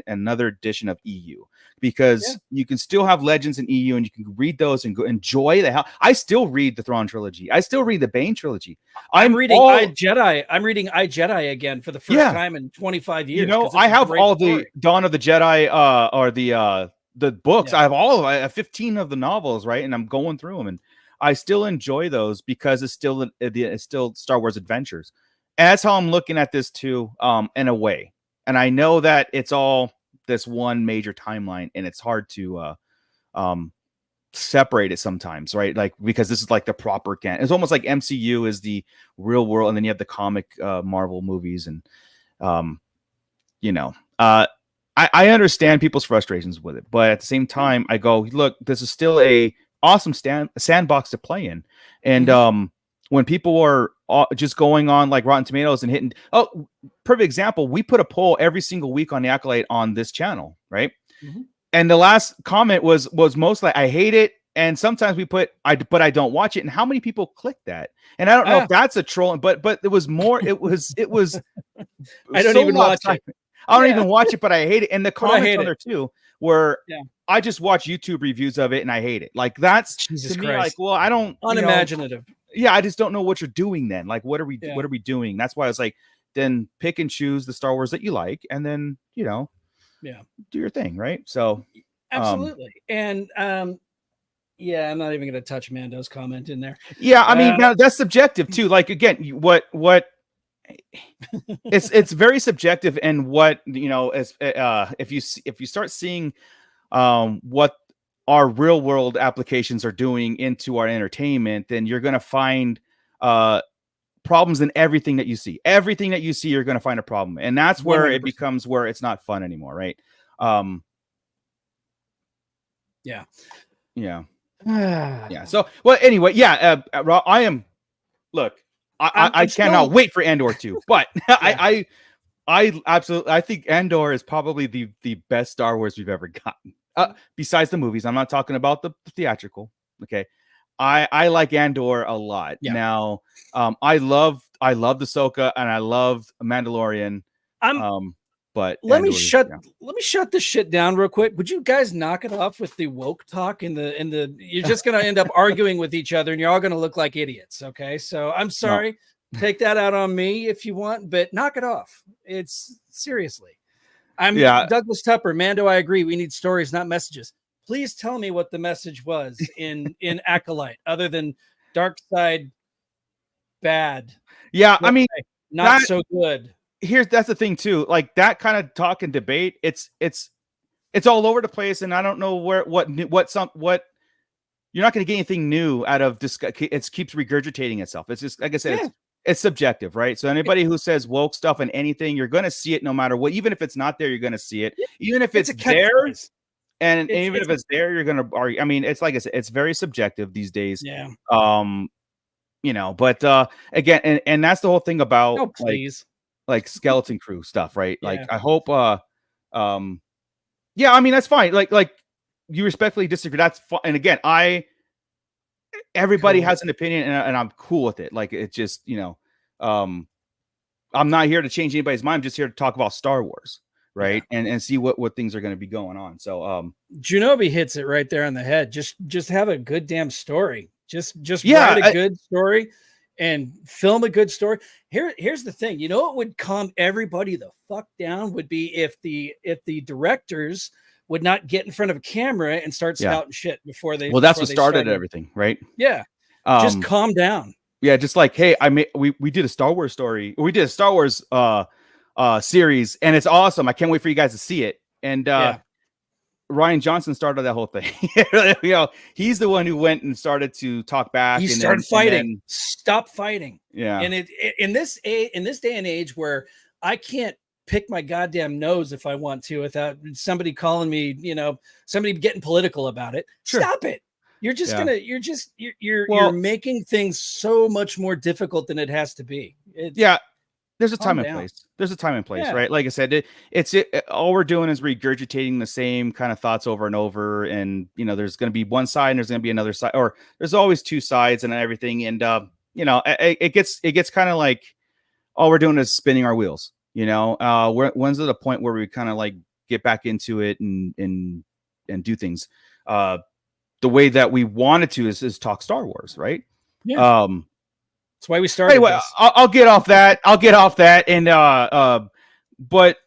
another edition of EU, because you can still have Legends in EU, and you can read those and go enjoy the hell. I still read the Thrawn trilogy. I still read the Bane trilogy. I'm reading iJedi. I'm reading iJedi again for the first time in 25 years. I have all the Dawn of the Jedi or the books. I have I have 15 of the novels, right? And I'm going through them, and I still enjoy those because it's still Star Wars adventures. And that's how I'm looking at this too, in a way. And I know that it's all this one major timeline, and it's hard to separate it sometimes, right? Like, because this is like the proper canon. It's almost like MCU is the real world, and then you have the comic Marvel movies, and I understand people's frustrations with it, but at the same time, I go, look, this is still a awesome sandbox to play in. And when people are just going on like Rotten Tomatoes and hitting, perfect example, we put a poll every single week on the Acolyte on this channel, right? And the last comment was mostly, I hate it, And sometimes we put but I don't watch it. And how many people click that? And I don't know if that's a troll, but it was more. It was I don't so even watch lopsided. it. I don't even watch it, but I hate it. And the But I comments hate on it. there too, where Yeah. I just watch YouTube reviews of it and I hate it. Like that's Jesus to me, Christ. like, well, I don't Unimaginative. Yeah, I just don't know what you're doing then. Like, what are we doing? That's why I was like, then pick and choose the Star Wars that you like, and then do your thing, right? So absolutely. And yeah, I'm not even going to touch Mando's comment in there. Yeah, I mean, now that's subjective too. Like again, what it's very subjective, and what as if you start seeing what our real world applications are doing into our entertainment, then you're going to find problems in everything that you see. Everything that you see, you're going to find a problem, and that's where 100%. it becomes where it's not fun anymore, right? Yeah. Yeah. So, well, anyway, yeah. I am. Look, I cannot wait for Andor 2, but I absolutely, I think Andor is probably the best Star Wars we've ever gotten. Besides the movies, I'm not talking about the theatrical. Okay, I like Andor a lot. Yeah. Now, I love Ahsoka and I love Mandalorian. But let me shut this shit down real quick. Would you guys knock it off with the woke talk and the you're just gonna end up arguing with each other and you're all gonna look like idiots. Okay, so I'm sorry. No. Take that out on me if you want, but knock it off. It's seriously. Douglas Tupper, Mando. I agree. We need stories, not messages. Please tell me what the message was in Acolyte, other than dark side bad. Yeah, I mean, not so good. That's the thing too. Like that kind of talk and debate, it's all over the place, and I don't know what you're not going to get anything new out of this. It keeps regurgitating itself. It's just like I said, it's subjective, right? So anybody who says woke stuff and anything, you're going to see it no matter what. Even if it's not there, you're going to see it. Even if it's there, and even if it's there, you're going to argue. I mean, it's like I said, it's very subjective these days. Yeah. But again, and that's the whole thing about like Skelton Crew stuff, right? Yeah. Like I hope I mean that's fine. Like you respectfully disagree, that's fine. And again, everybody has an opinion, and I'm cool with it. Like it's just I'm not here to change anybody's mind. I'm just here to talk about Star Wars, right? And see what things are going to be going on. So Junobi hits it right there on the head. Just have a good damn story. Just write a good story and film a good story. Here's the thing. You know what would calm everybody the fuck down would be if the directors would not get in front of a camera and start spouting shit before they. Well, that's what started everything, right? Yeah. Just calm down. Yeah, just like, hey, we did a Star Wars story. We did a Star Wars series, and it's awesome. I can't wait for you guys to see it. And Ryan Johnson started that whole thing. He's the one who went and started to talk back. He started fighting. Stop fighting. Yeah. And in this day and age where I can't pick my goddamn nose if I want to without somebody calling me, somebody getting political about it. Sure. Stop it. You're just you're making things so much more difficult than it has to be. There's a time and place. There's a time and place, right? Like I said, all we're doing is regurgitating the same kind of thoughts over and over. And, there's going to be one side and there's going to be another side, or there's always two sides and everything. And, it gets kind of like all we're doing is spinning our wheels, when's the point where we kind of like get back into it and do things the way that we wanted to is talk Star Wars, right? Yeah. That's why we started. Anyway, this. I'll get off that. And but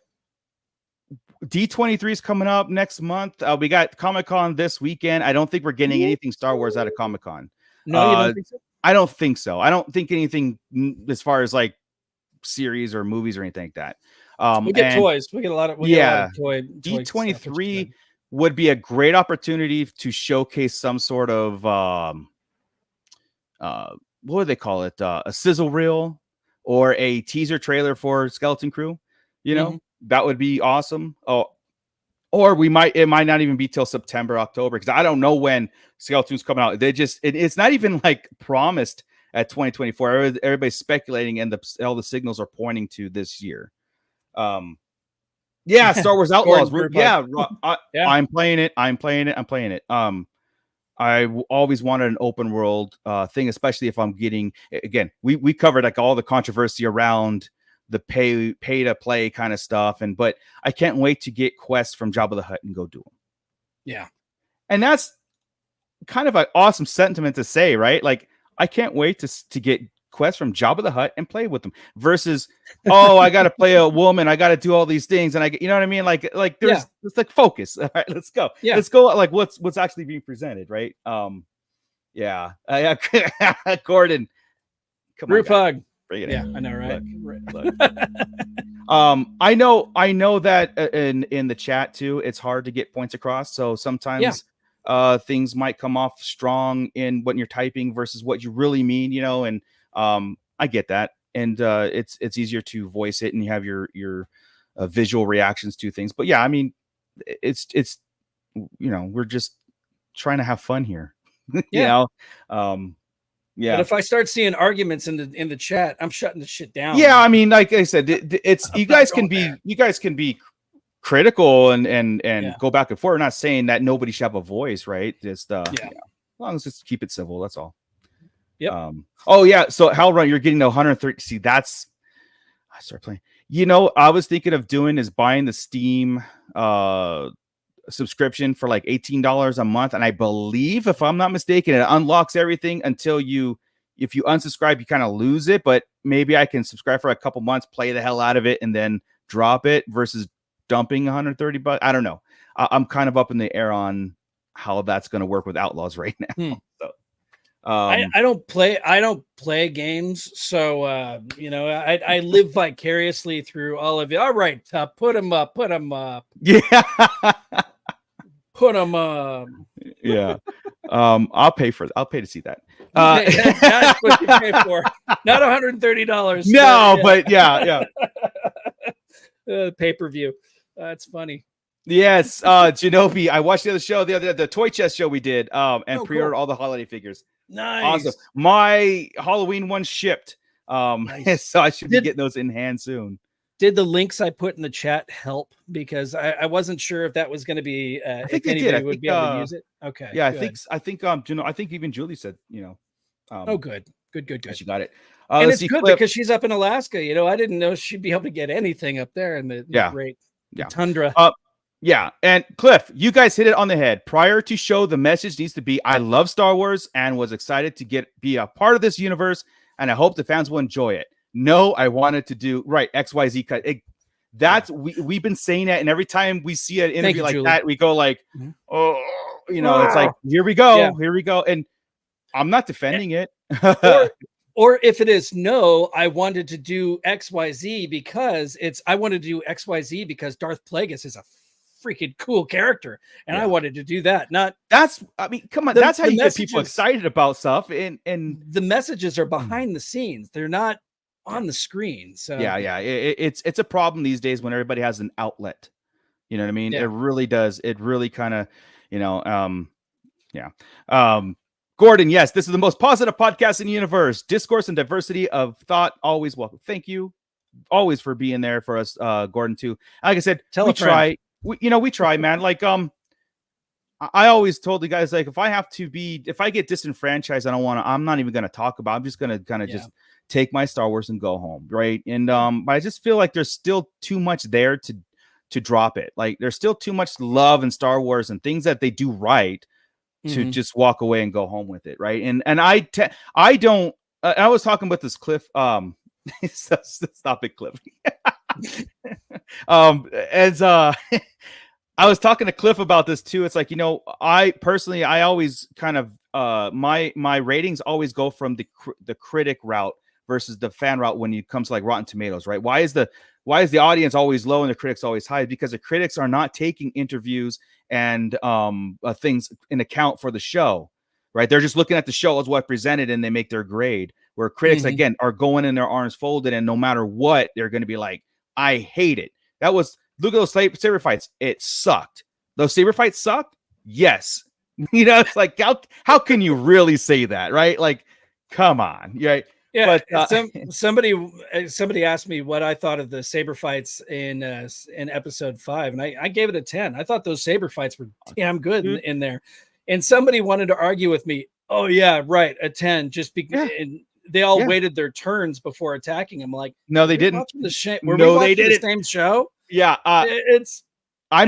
D23 is coming up next month. We got Comic-Con this weekend. I don't think we're getting anything Star Wars out of Comic-Con. No, you don't think so? I don't think so. I don't think anything as far as like series or movies or anything like that. We get toys. We get a lot of toy. D23 would be a great opportunity to showcase some sort of what do they call it? A sizzle reel or a teaser trailer for Skelton Crew. That would be awesome. Oh, or it might not even be till September, October, because I don't know when Skeleton's coming out. It's not even like promised at 2024. Everybody's speculating, and all the signals are pointing to this year. Star Wars Outlaws. I'm playing it. always wanted an open world thing, especially if I'm getting, again, we covered like all the controversy around the pay to play kind of stuff, but I can't wait to get quests from Jabba the Hutt and go do them. Yeah, and that's kind of an awesome sentiment to say, right? Like, I can't wait to get quests from Jabba the Hutt and play with them versus, oh, I got to play a woman, I got to do all these things, and you know what I mean? Like there's it's like focus. All right, let's go. Yeah, let's go. Like what's actually being presented, right? Yeah. Gordon, come group on, hug. Bring it Yeah, in. I know, right? Look. I know that in the chat too, it's hard to get points across. So sometimes things might come off strong in what you're typing versus what you really mean, you know, and I get that. And it's easier to voice it and you have your visual reactions to things. But yeah, I mean, it's you know, we're just trying to have fun here. You know? Yeah. But if I start seeing arguments in the chat, I'm shutting the shit down. Yeah, I mean, like I said, it's you guys can be critical and go back and forth. We're not saying that nobody should have a voice, right? Just as long as just keep it civil, that's all. Yep. Oh yeah, so Hellrun, you're getting the 130. See, that's I start playing. You know, I was thinking of doing is buying the Steam subscription for like $18 a month, and I believe, if I'm not mistaken, it unlocks everything until if you unsubscribe, you kind of lose it. But maybe I can subscribe for a couple months, play the hell out of it, and then drop it versus dumping $130. I don't know. I'm kind of up in the air on how that's going to work with Outlaws right now. So I don't play games, so you know, I live vicariously through all of it. All right, put them up. Yeah. Put them up. Yeah. I'll pay to see that. That's what you pay for. Not $130. No, but yeah. Pay-per-view. That's funny. Yes. Genobi, I watched the other show, the Toy Chest show we did, and pre-ordered all the holiday figures. Nice. Awesome. My Halloween one shipped. Nice. So I should be getting those in hand soon. Did the links I put in the chat help? Because I wasn't sure if that was going to be I think if anybody did. would be able to use it. Okay. Yeah, good. I think I think even Julie said, you know. Oh, good. She got it. And it's good because she's up in Alaska. You know, I didn't know she'd be able to get anything up there in the great tundra. Yeah, and Cliff, you guys hit it on the head. Prior to show, the message needs to be, I love Star Wars and was excited to be a part of this universe, and I hope the fans will enjoy it. No, I wanted to do XYZ cut. That's we've been saying that, and every time we see an interview like Julie. That, we go like, oh, you know, it's like, here we go, and I'm not defending it. Or if it is no, I wanted to do XYZ because I wanted to do XYZ because Darth Plagueis is a freaking cool character, and I wanted to do that. I mean, come on, that's how you get people excited about stuff, and the messages are behind the scenes, they're not on the screen. So it's a problem these days when everybody has an outlet, you know what I mean? It really does. It really kind of, you know, Gordon, yes, this is the most positive podcast in the universe. Discourse and diversity of thought always welcome. Thank you always for being there for us, Gordon, too. Like I said, we try, man. Like, I always told the guys, like, if I get disenfranchised, I'm not even going to talk about, I'm just going to kind of just take my Star Wars and go home. Right. And, but I just feel like there's still too much there to drop it. Like, there's still too much love in Star Wars and things that they do right to just walk away and go home with it. Right. And I was talking with this Cliff, stop it, Cliff. I was talking to Cliff about this too. It's like, you know, I always kind of my ratings always go from the critic route versus the fan route when it comes to like Rotten Tomatoes, right? Why is the audience always low and the critics always high? Because the critics are not taking interviews and things in account for the show, right? They're just looking at the show as what presented and they make their grade. Where critics again are going in their arms folded, and no matter what, they're going to be like, I hate it. Look at those saber fights. It sucked. Those saber fights sucked. Yes. You know, it's like, how can you really say that? Right. Like, come on. Right. Yeah. But somebody asked me what I thought of the saber fights in episode 5. And I gave it a 10. I thought those saber fights were damn good in there. And somebody wanted to argue with me. Oh yeah, right. A 10 just because and they all waited their turns before attacking him. Like, no, they didn't. Were we No, they watching the didn't. same show? Yeah. It's I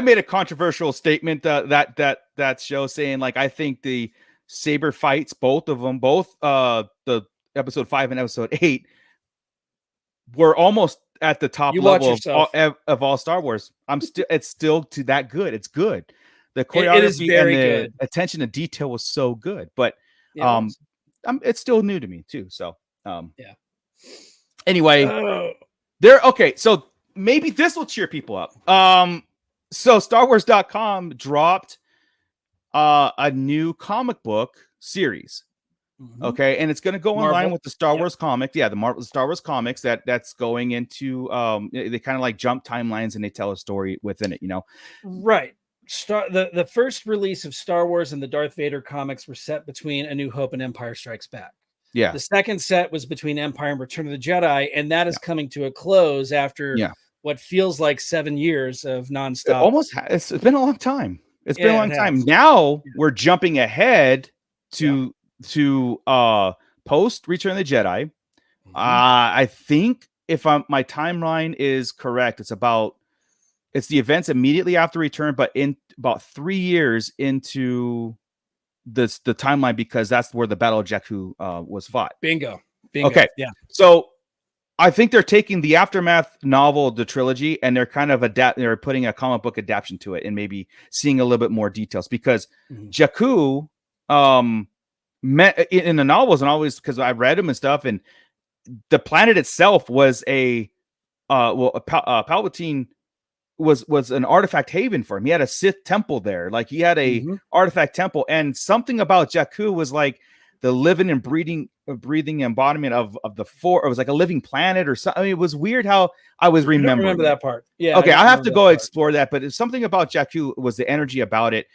made a controversial statement that show saying like I think the saber fights, both of them, both the episode 5 and episode 8, were almost at the top level of all Star Wars. It's still to that good. It's good. The choreography it is very and the good. attention to detail was so good, but it's still new to me too. So anyway, okay. So maybe this will cheer people up. So StarWars.com dropped a new comic book series. Okay, and it's going to go in line with the Star Wars comics. Yeah, the Star Wars comics that's going into they kind of like jump timelines and they tell a story within it, you know. Right. The first release of Star Wars and the Darth Vader comics were set between A New Hope and Empire Strikes Back. Yeah. The second set was between Empire and Return of the Jedi, and that is coming to a close after what feels like 7 years of nonstop. It's been a long time. It's been a long time. Now we're jumping ahead to post Return of the Jedi. I think if my timeline is correct, it's the events immediately after Return, but in about 3 years into the timeline, because that's where the Battle of Jakku was fought. Bingo. Okay. Yeah. So I think they're taking the Aftermath novel, the trilogy, and they're kind of they're putting a comic book adaptation to it and maybe seeing a little bit more details, because Jakku met in the novels, and always, because I read them and stuff, and the planet itself was Palpatine was an artifact haven for him. He had a Sith temple there. Like, he had a artifact temple, and something about Jakku was like the living and breathing embodiment of the Force. It was like a living planet or something. I mean, it was weird how I was remembering. I remember that part. Yeah. Okay, I have to go explore that, but it's something about Jakku was the energy about it,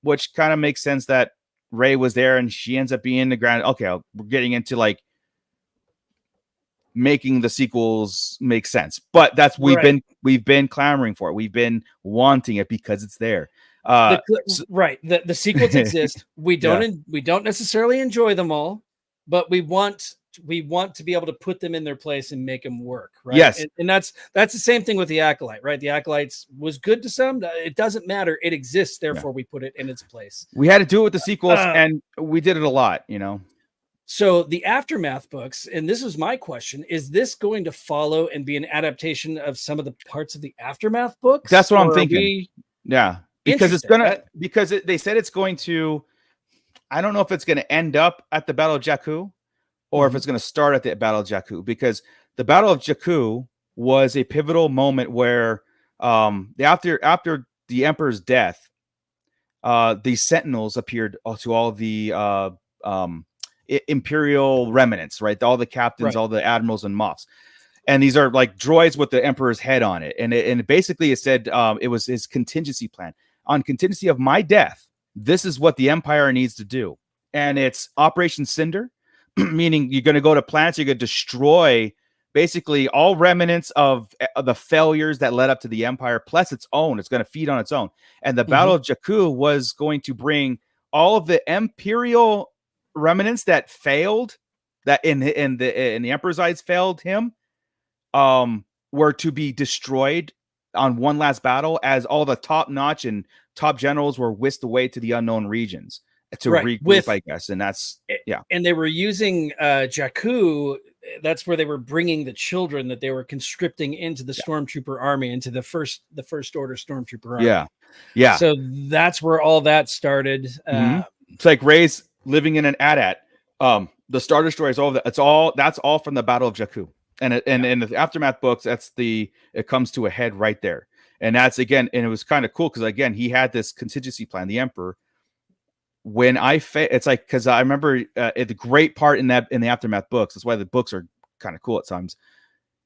which kind of makes sense that Rey was there and she ends up being the grand. Okay, we're getting into like making the sequels make sense, but that's we've been clamoring for it. We've been wanting it because it's there. The sequels exist. We don't necessarily enjoy them all, but we want to be able to put them in their place and make them work, right? Yes. And that's the same thing with the Acolyte, right? The Acolytes was good to some. It doesn't matter. It exists, therefore we put it in its place. We had to do it with the sequels, and we did it a lot, you know. So the Aftermath books, and this is my question, is this going to follow and be an adaptation of some of the parts of the Aftermath books? That's what I'm thinking. Because it's gonna, they said it's going to, I don't know if it's going to end up at the Battle of Jakku or if it's going to start at the Battle of Jakku, because the Battle of Jakku was a pivotal moment where after the Emperor's death, the Sentinels appeared to all the Imperial remnants, right? All the captains, all the admirals and moffs. And these are like droids with the Emperor's head on it. And basically it said it was his contingency plan. On contingency of my death, this is what the Empire needs to do. And it's Operation Cinder, meaning you're going to go to planets, you're going to destroy basically all remnants of the failures that led up to the Empire, plus its own. It's going to feed on its own. And the Battle of Jakku was going to bring all of the Imperial remnants that failed, that in the Emperor's eyes failed him, were to be destroyed on one last battle, as all the top-notch and top generals were whisked away to the unknown regions to regroup, I guess. And that's and they were using Jakku. That's where they were bringing the children that they were conscripting into the Stormtrooper army, into the first Order Stormtrooper army. So that's where all that started. It's like Rey's living in an AT-AT. The Star Destroyer is all that. That's all from the Battle of Jakku. And in the Aftermath books, it comes to a head right there. And that's, again, and it was kind of cool because, again, he had this contingency plan, the Emperor. When it's like, because I remember the great part in the Aftermath books, that's why the books are kind of cool at times.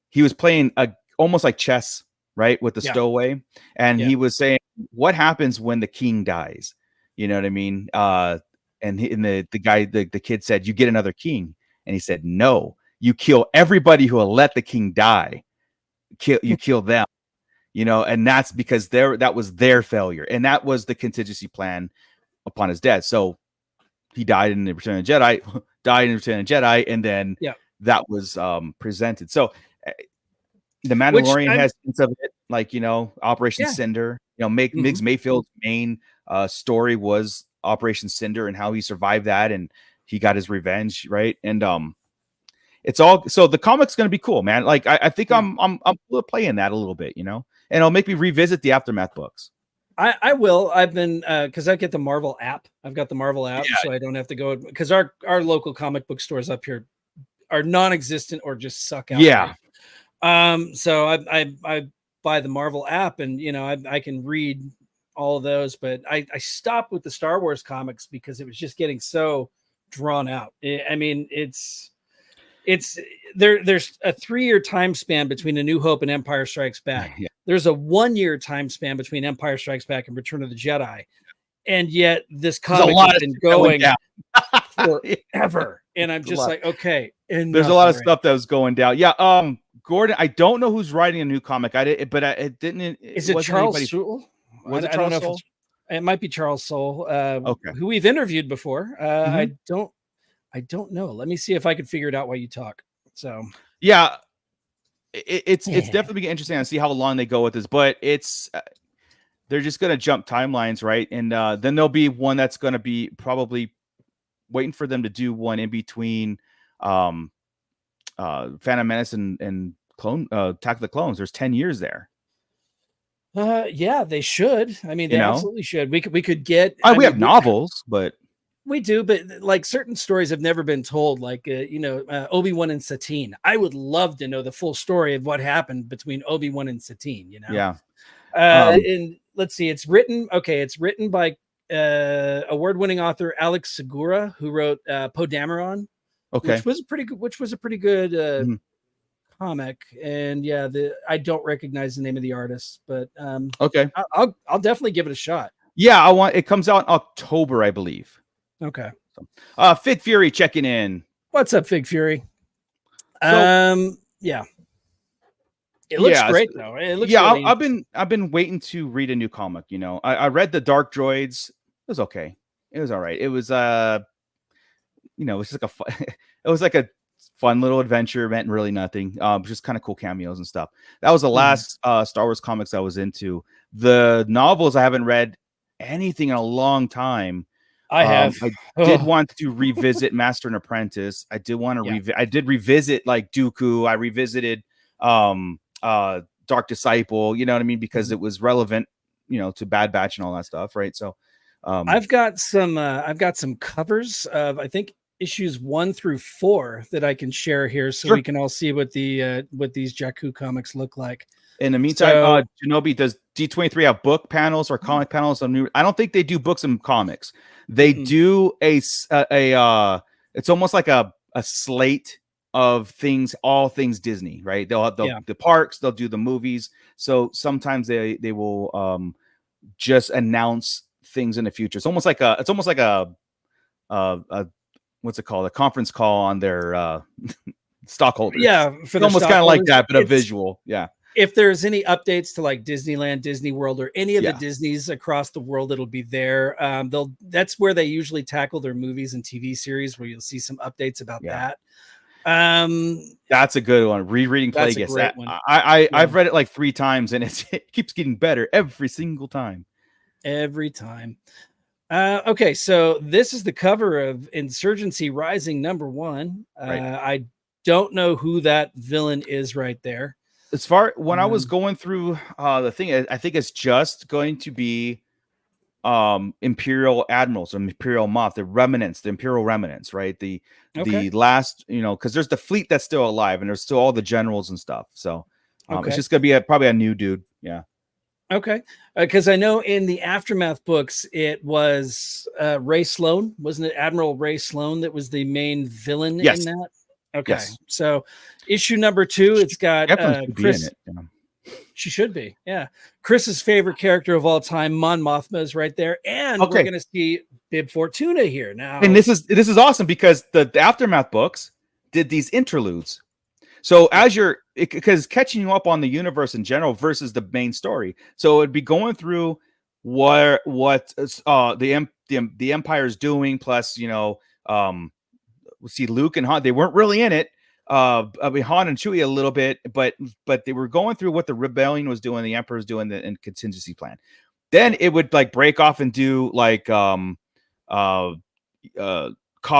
He was playing almost like chess, right, with the stowaway. And he was saying, what happens when the king dies? You know what I mean? And the kid said, you get another king. And he said, no. You kill everybody who will let the king die. You kill them. and that's because that was their failure, and that was the contingency plan upon his death. So he died in the Return of the Jedi, and then that was presented. So the Mandalorian has hints of it, like Operation Cinder. Migs Mayfield's main story was Operation Cinder and how he survived that, and he got his revenge, right? And it's all, so the comic's going to be cool, man. Like I think I'm playing that a little bit, and it'll make me revisit the Aftermath books. I will. I've been because I get the Marvel app. I've got the Marvel app, so I don't have to go, because our local comic book stores up here are non-existent or just suck out. Yeah. So I buy the Marvel app, and I can read all of those, but I stopped with the Star Wars comics because it was just getting so drawn out. I mean, it's there's a 3-year time span between A New Hope and Empire Strikes Back. Yeah. There's a 1-year time span between Empire Strikes Back and Return of the Jedi. And yet this comic has been going forever. And I'm just like, okay. There's a lot of stuff that was going down. Yeah. Gordon, I don't know who's writing a new comic. It didn't. Is it Charles Soule? Was it Charles Soule? It might be Charles Soule, who we've interviewed before. I don't know. Let me see if I could figure it out while you talk. So yeah, it's definitely interesting to see how long they go with this, but they're just going to jump timelines, right? And then there'll be one that's going to be probably waiting for them to do one in between Phantom Menace and Clone Attack of the Clones. There's 10 years there. Yeah, they should. I mean, they absolutely should. We could get. We have novels, but. We do, but like certain stories have never been told, like, Obi-Wan and Satine. I would love to know the full story of what happened between Obi-Wan and Satine, Yeah. And let's see, it's written by award-winning author Alex Segura, who wrote Poe Dameron, which was a pretty good comic. And I don't recognize the name of the artist, but I'll definitely give it a shot. Yeah, it comes out in October, I believe. Okay. Fig Fury checking in. What's up, Fig Fury? It looks great though. It looks really I've been waiting to read a new comic. I read the Dark Droids. It was okay. It was all right. It was it was like a fun little adventure. Meant really nothing. Just kind of cool cameos and stuff. That was the last Star Wars comics I was into. The novels I haven't read anything in a long time. I did want to revisit Master and Apprentice. I did want to I did revisit like Dooku. I revisited Dark Disciple, you know what I mean, because it was relevant, to Bad Batch and all that stuff, right? So I've got some covers of, I think, issues 1 through 4 that I can share here, so we can all see what these Jakku comics look like. In the meantime, Genobi, does D23 have book panels or comic panels? I don't think they do books and comics. They do it's almost like a slate of things, all things Disney, right? They'll have the parks, they'll do the movies. So sometimes they will just announce things in the future. It's almost like a what's it called? A conference call on their stockholders. Yeah, it's almost kind of like that, but a visual. Yeah. If there's any updates to like Disneyland, Disney World, or any of the Disneys across the world, it'll be there. That's where they usually tackle their movies and TV series, where you'll see some updates about that. That's a good one. Rereading Plagueis. I've read it like 3 times, and it keeps getting better every single time. Every time. Okay, so this is the cover of Insurgency Rising #1. I don't know who that villain is right there. As far when I was going through the thing, I think it's just going to be Imperial Admirals or Imperial Moth, the Imperial remnants, right? The last, because there's the fleet that's still alive, and there's still all the generals and stuff. So it's just gonna be probably a new dude. Yeah. Okay, because I know in the Aftermath books it was Ray Sloan, wasn't it? Admiral Ray Sloan that was the main villain in that. Okay, so issue #2, it's got Chris. She should be, Chris's favorite character of all time, Mon Mothma, is right there, and we're going to see Bib Fortuna here now. And this is awesome because the Aftermath books did these interludes. So as you're, because catching you up on the universe in general versus the main story, so it'd be going through what the Empire's doing, plus we see Luke and Han. They weren't really in it. I mean Han and Chewie a little bit, but they were going through what the rebellion was doing, the Emperor's doing, and contingency plan. Then it would like break off and do like Cobb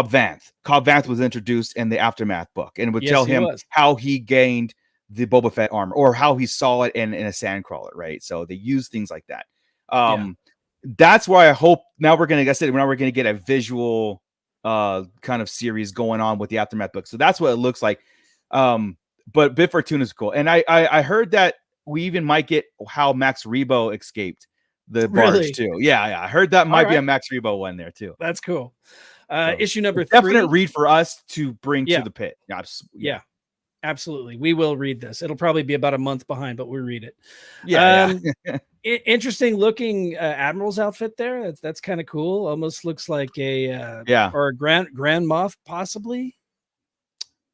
Vanth. Cobb Vanth was introduced in the Aftermath book, and it would tell him how he gained the Boba Fett armor, or how he saw it in a sandcrawler, right? So they use things like that. That's why I hope now we're gonna get a visual kind of series going on with the Aftermath book. So that's what it looks like. But Bib Fortuna is cool, and I heard that we even might get how Max Rebo escaped the barge too. Yeah, I heard that might be a Max Rebo one there too. That's cool. Issue number 3. Definite read for us to bring to the pit. Yeah, absolutely. We will read this. It'll probably be about a month behind, but we'll read it. Interesting looking Admiral's outfit there. That's kind of cool. Almost looks like a or a Grand Moff, possibly.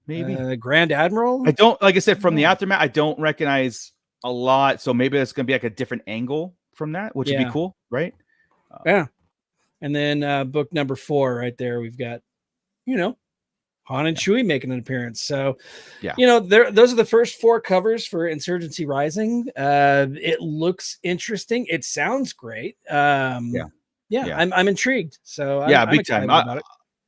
Maybe Grand Admiral. I don't, like I said, from the Aftermath, I don't recognize a lot. So maybe it's gonna be like a different angle from that, which would be cool, right? And then book number 4 right there, we've got, Han and Chewie making an appearance. So, those are the first 4 covers for Insurgency Rising. It looks interesting. It sounds great. I'm intrigued. So I'm big time.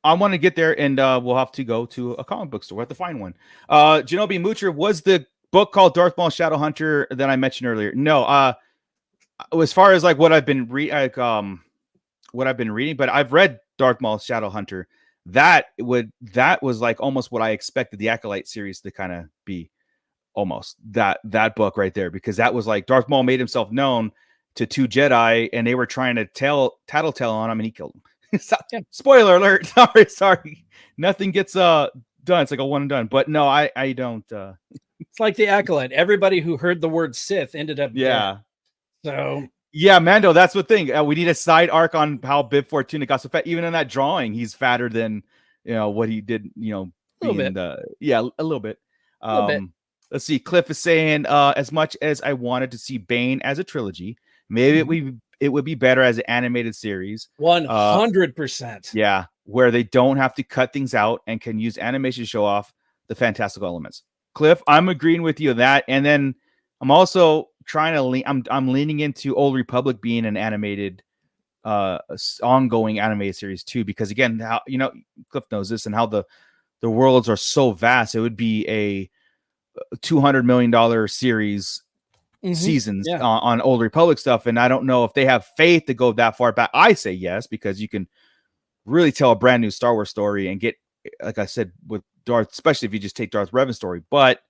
I want to get there, and we'll have to go to a comic book store. We'll have to find one. Genobi Moocher, was the book called Darth Maul Shadowhunter that I mentioned earlier? No. As far as like what I've been reading, but I've read Darth Maul Shadowhunter. That was like almost what I expected the Acolyte series to kind of be, almost that book right there, because that was like Darth Maul made himself known to 2 Jedi, and they were trying to tattletale on him, and he killed him. Spoiler alert! Sorry, nothing gets done. It's like a one and done. But no, I don't. It's like the Acolyte. Everybody who heard the word Sith ended up dead. So. Yeah, Mando, that's the thing. We need a side arc on how Bib Fortuna got so fat. Even in that drawing, he's fatter than what he did. A little bit. Let's see. Cliff is saying, as much as I wanted to see Bane as a trilogy, maybe it would be better as an animated series. 100%. Yeah, where they don't have to cut things out and can use animation to show off the fantastical elements. Cliff, I'm agreeing with you on that, and then I'm also trying to I'm leaning into Old Republic being an animated ongoing animated series too, because again, how Cliff knows this, and how the worlds are so vast, it would be a $200 million series seasons on Old Republic stuff, and I don't know if they have faith to go that far back. I say yes, because you can really tell a brand new Star Wars story and get, like I said, with Darth, especially if you just take Darth Revan's story. But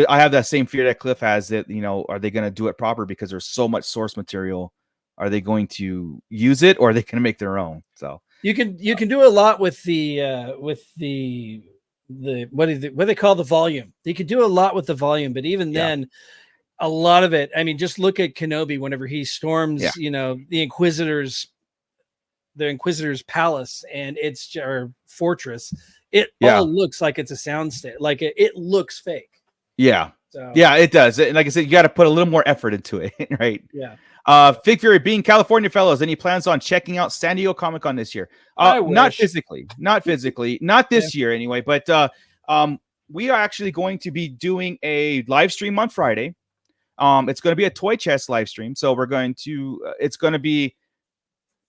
I have that same fear that Cliff has, that are they going to do it proper, because there's so much source material? Are they going to use it, or are they going to make their own? So you can do a lot with the what they call the volume. You could do a lot with the volume, but even then, a lot of it. I mean, just look at Kenobi whenever he storms, the Inquisitor's palace, and it's or fortress. It all looks like it's a soundstage. Like it looks fake. Yeah. So. Yeah, it does. Like I said, you got to put a little more effort into it, right? Yeah. Fig Fury, being California fellows, any plans on checking out San Diego Comic-Con this year? Not physically, not this year anyway, but we are actually going to be doing a live stream on Friday. It's going to be a toy chest live stream. So we're going to, it's going to be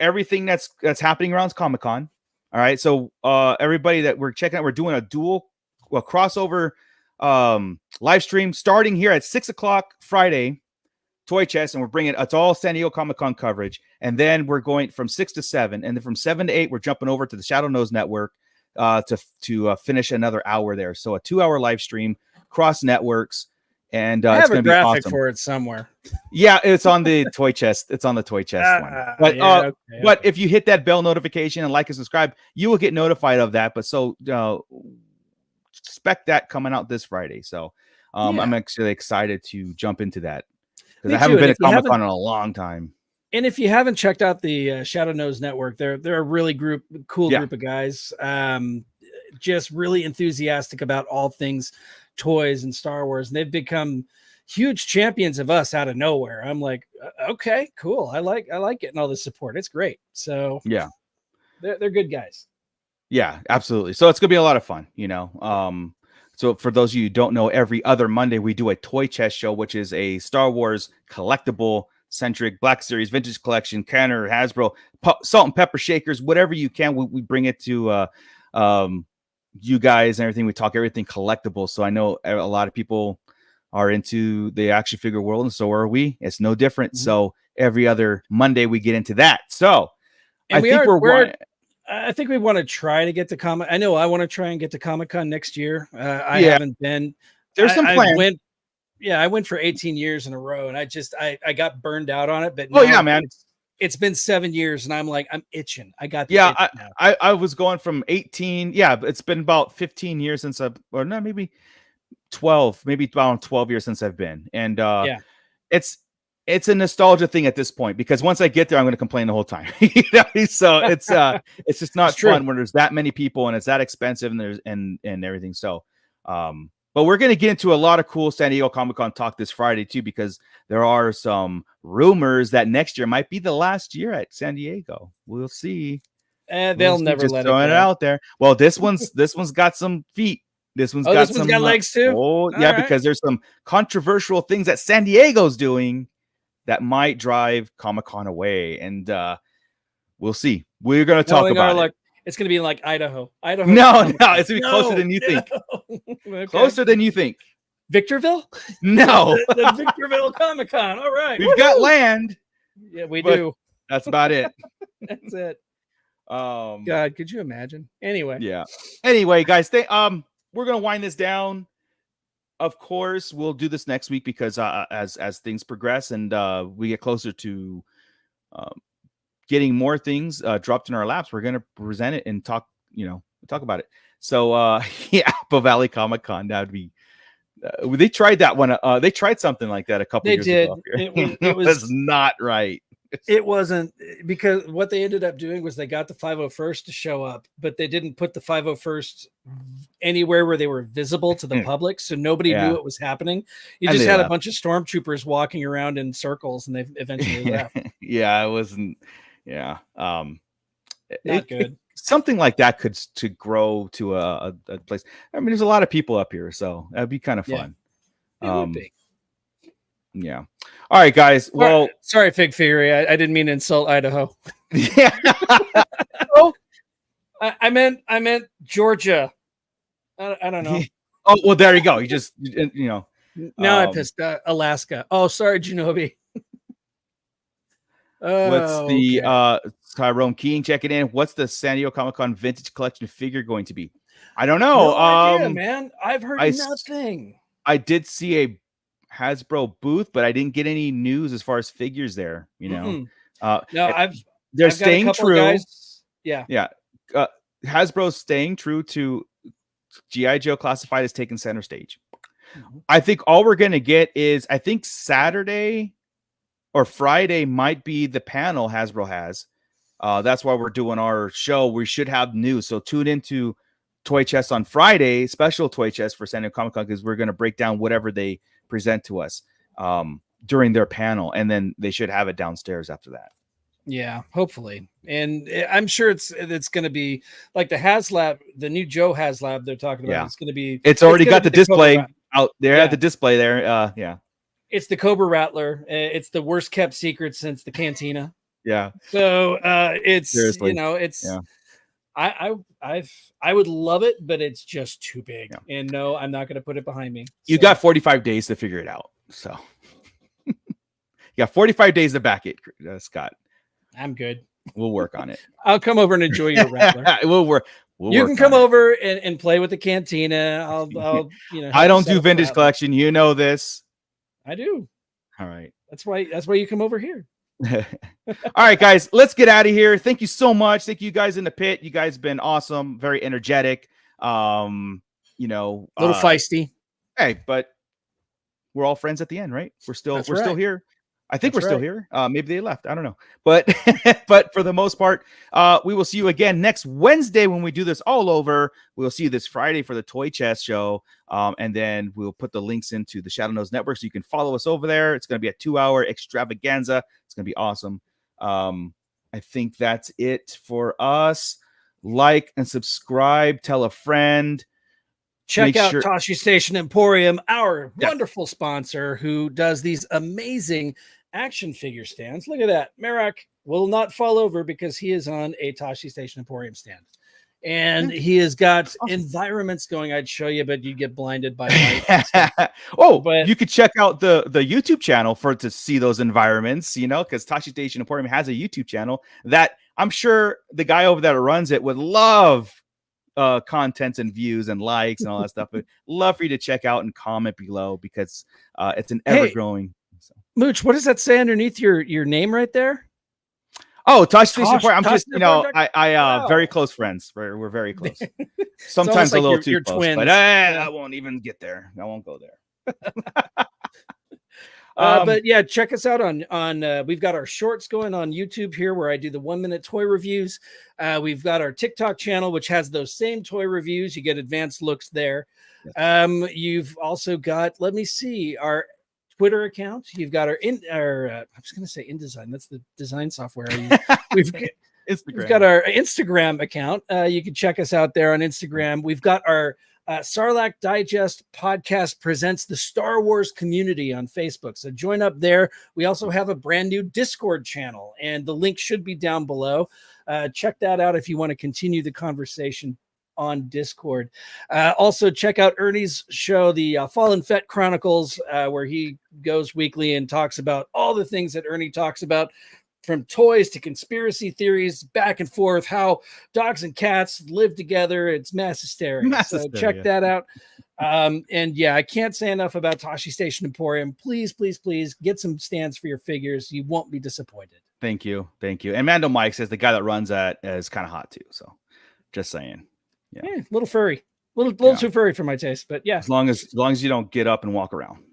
everything that's happening around Comic-Con. All right. So everybody that we're checking out, we're doing a crossover live stream starting here at 6:00 Friday, toy chest, and we're bringing it's all San Diego Comic-Con coverage, and then we're going from 6 to 7, and then from 7 to 8 we're jumping over to the Shadow Nose Network to finish another hour there. So a 2-hour live stream, cross networks, and I it's have going a to be graphic awesome for it somewhere. Yeah, it's on the toy chest. It's on the toy chest one. But but if you hit that bell notification and like and subscribe, you will get notified of that. But so expect that coming out this Friday. So I'm actually excited to jump into that, because I haven't been to Comic-Con in a long time. And if you haven't checked out the Shadow Nose Network, they're a really cool group of guys. just really enthusiastic about all things toys and Star Wars, and they've become huge champions of us out of nowhere. I'm like, okay, cool. I like getting all this support. It's great. So Yeah, they're good guys. yeah, absolutely. So it's gonna be a lot of fun, So for those of you who don't know, every other Monday we do a toy chest show, which is a Star Wars collectible centric Black Series vintage collection, Kenner, Hasbro, salt and pepper shakers, whatever you can. We bring it to you guys and everything. We talk everything collectible. So I know a lot of people are into the action figure world, and so are we. It's no different. Mm-hmm. So every other Monday we get into that. So and I think I think we want to try to get to Comic. I know I want to try and get to Comic-Con next year. I haven't been. There's some plans. I went for 18 years in a row, and I got burned out on it. But yeah, man, it's been 7 years, and I'm like, I'm itching. I got I was going from 18. Yeah, it's been about 15 years since maybe 12, maybe about 12 years since I've been, and it's a nostalgia thing at this point, because once I get there, I'm going to complain the whole time. So it's just not fun when there's that many people and it's that expensive and everything. So, but we're going to get into a lot of cool San Diego Comic-Con talk this Friday too, because there are some rumors that next year might be the last year at San Diego. We'll see. They'll never let it out there. Well, this one's got some feet. This one's got legs too. Because there's some controversial things that San Diego's doing that might drive Comic-Con away, and we'll see. We're going to talk about it. It's going to be like Idaho. No, it's going to be closer than you think. Okay. Closer than you think. Victorville? No. the Victorville Comic-Con. All right. We've got land. Yeah, we do. That's about it. That's it. God, could you imagine? Anyway. Yeah. Anyway, guys, we're going to wind this down. Of course, we'll do this next week because as things progress and we get closer to getting more things dropped in our laps, we're going to present it and talk about it. So Apple Valley Comic-Con, that would be they tried that one. They tried something like that a couple years ago. It was not right. It wasn't, because what they ended up doing was they got the 501st to show up, but they didn't put the 501st anywhere where they were visible to the public. So nobody knew it was happening. You just had a bunch of stormtroopers walking around in circles, and they eventually left. Yeah, it wasn't. Yeah. Not good. Something like that could grow to a place. I mean, there's a lot of people up here, so that'd be kind of fun. It would be. Yeah. All right, guys. Well, sorry, Fig Fury. I didn't mean to insult Idaho. Yeah. I meant Georgia. I don't know. Oh, well, there you go. You just Now I pissed Alaska. Oh, sorry, Genobi. What's the Tyrone King checking in? What's the San Diego Comic-Con vintage collection figure going to be? I don't know. No idea, man. I've heard nothing. I did see a Hasbro booth, but I didn't get any news as far as figures there. No, they're staying true. Yeah. Hasbro's staying true to G.I. Joe Classified has taken center stage. Mm-hmm. I think all we're gonna get is, I think Saturday or Friday might be the panel Hasbro has. That's why we're doing our show. We should have news, so tune into Toy Chest on Friday, special Toy Chest for San Diego Comic-Con, because we're going to break down whatever they present to us during their panel, and then they should have it downstairs after that. Yeah, hopefully. And I'm sure it's going to be like the HasLab, the new Joe HasLab they're talking about. Yeah. It's going to be. It's already got the display out there at the display there. Yeah. It's the Cobra Rattler. It's the worst kept secret since the Cantina. Yeah. So it's seriously, it's. Yeah. I would love it, but it's just too big. Yeah. And no, I'm not going to put it behind me. You got 45 days to figure it out. So you got 45 days to back it, Scott. I'm good. We'll work on it. I'll come over and enjoy your Rattler. We'll work. You can come over and play with the Cantina. I'll I don't do vintage collection. You know this. I do. All right. That's why you come over here. All right, guys, let's get out of here. Thank you so much. Thank you guys in the pit. You guys have been awesome, very energetic. A little feisty. Hey, but we're all friends at the end, right? We're still here. I think That's we're still right. here. Maybe they left. I don't know. But but for the most part, we will see you again next Wednesday when we do this all over. We'll see you this Friday for the Toy Chest show. And then we'll put the links into the Shadow Nose Network so you can follow us over there. It's going to be a 2-hour extravaganza. It's going to be awesome. I think that's it for us. Like and subscribe. Tell a friend. Check out Tashi Station Emporium, our wonderful sponsor who does these amazing action figure stands. Look at that. Merak will not fall over because he is on a Tashi Station Emporium stand. And he has got environments going. I'd show you, but you'd get blinded by light. But you could check out the YouTube channel to see those environments, because Tashi Station Emporium has a YouTube channel that I'm sure the guy over there that runs it would love contents and views and likes and all that stuff. But love for you to check out and comment below because it's an ever-growing. Mooch, what does that say underneath your name right there? Oh, Tashi Station Emporium. I'm just, I very close friends. We're very close. Sometimes a little too close, twins. But I won't even get there. I won't go there. But yeah, check us out on we've got our shorts going on YouTube here where I do the 1-minute toy reviews. We've got our TikTok channel, which has those same toy reviews. You get advanced looks there. You've also got, let me see, our Twitter account. You've got I'm just going to say InDesign. That's the design software. We've got our Instagram account. You can check us out there on Instagram. We've got our Sarlacc Digest podcast presents the Star Wars community on Facebook. So join up there. We also have a brand new Discord channel, and the link should be down below. Check that out if you want to continue the conversation on Discord. Also check out Ernie's show, the Fallen Fett Chronicles, where he goes weekly and talks about all the things that Ernie talks about, from toys to conspiracy theories, back and forth, how dogs and cats live together. It's mass hysteria. So check that out. And yeah, I can't say enough about Tashi Station Emporium. Please, please, please get some stands for your figures. You won't be disappointed. Thank you. Thank you. And Mando Mike says the guy that runs that is kind of hot too. So just saying. Yeah, a little furry, little too furry for my taste, but yeah. As long as you don't get up and walk around,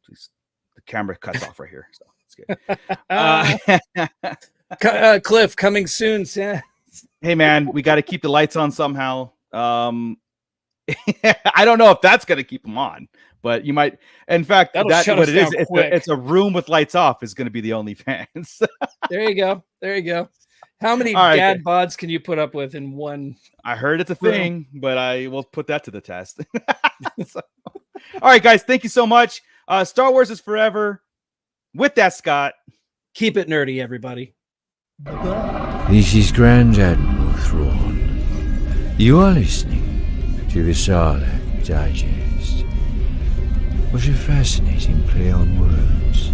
please. The camera cuts off right here, so it's good. Cliff coming soon. Hey man, we got to keep the lights on somehow. I don't know if that's gonna keep them on, but you might. In fact, that's what it is. It's a room with lights off is going to be the only fans. There you go. There you go. How many dad bods can you put up with in one? I heard it's a thing, but I will put that to the test. So, all right, guys. Thank you so much. Star Wars is forever. With that, Scott. Keep it nerdy, everybody. Bye-bye. This is Grand Admiral Thrawn. You are listening to the Sarlacc Digest. What a fascinating play on words.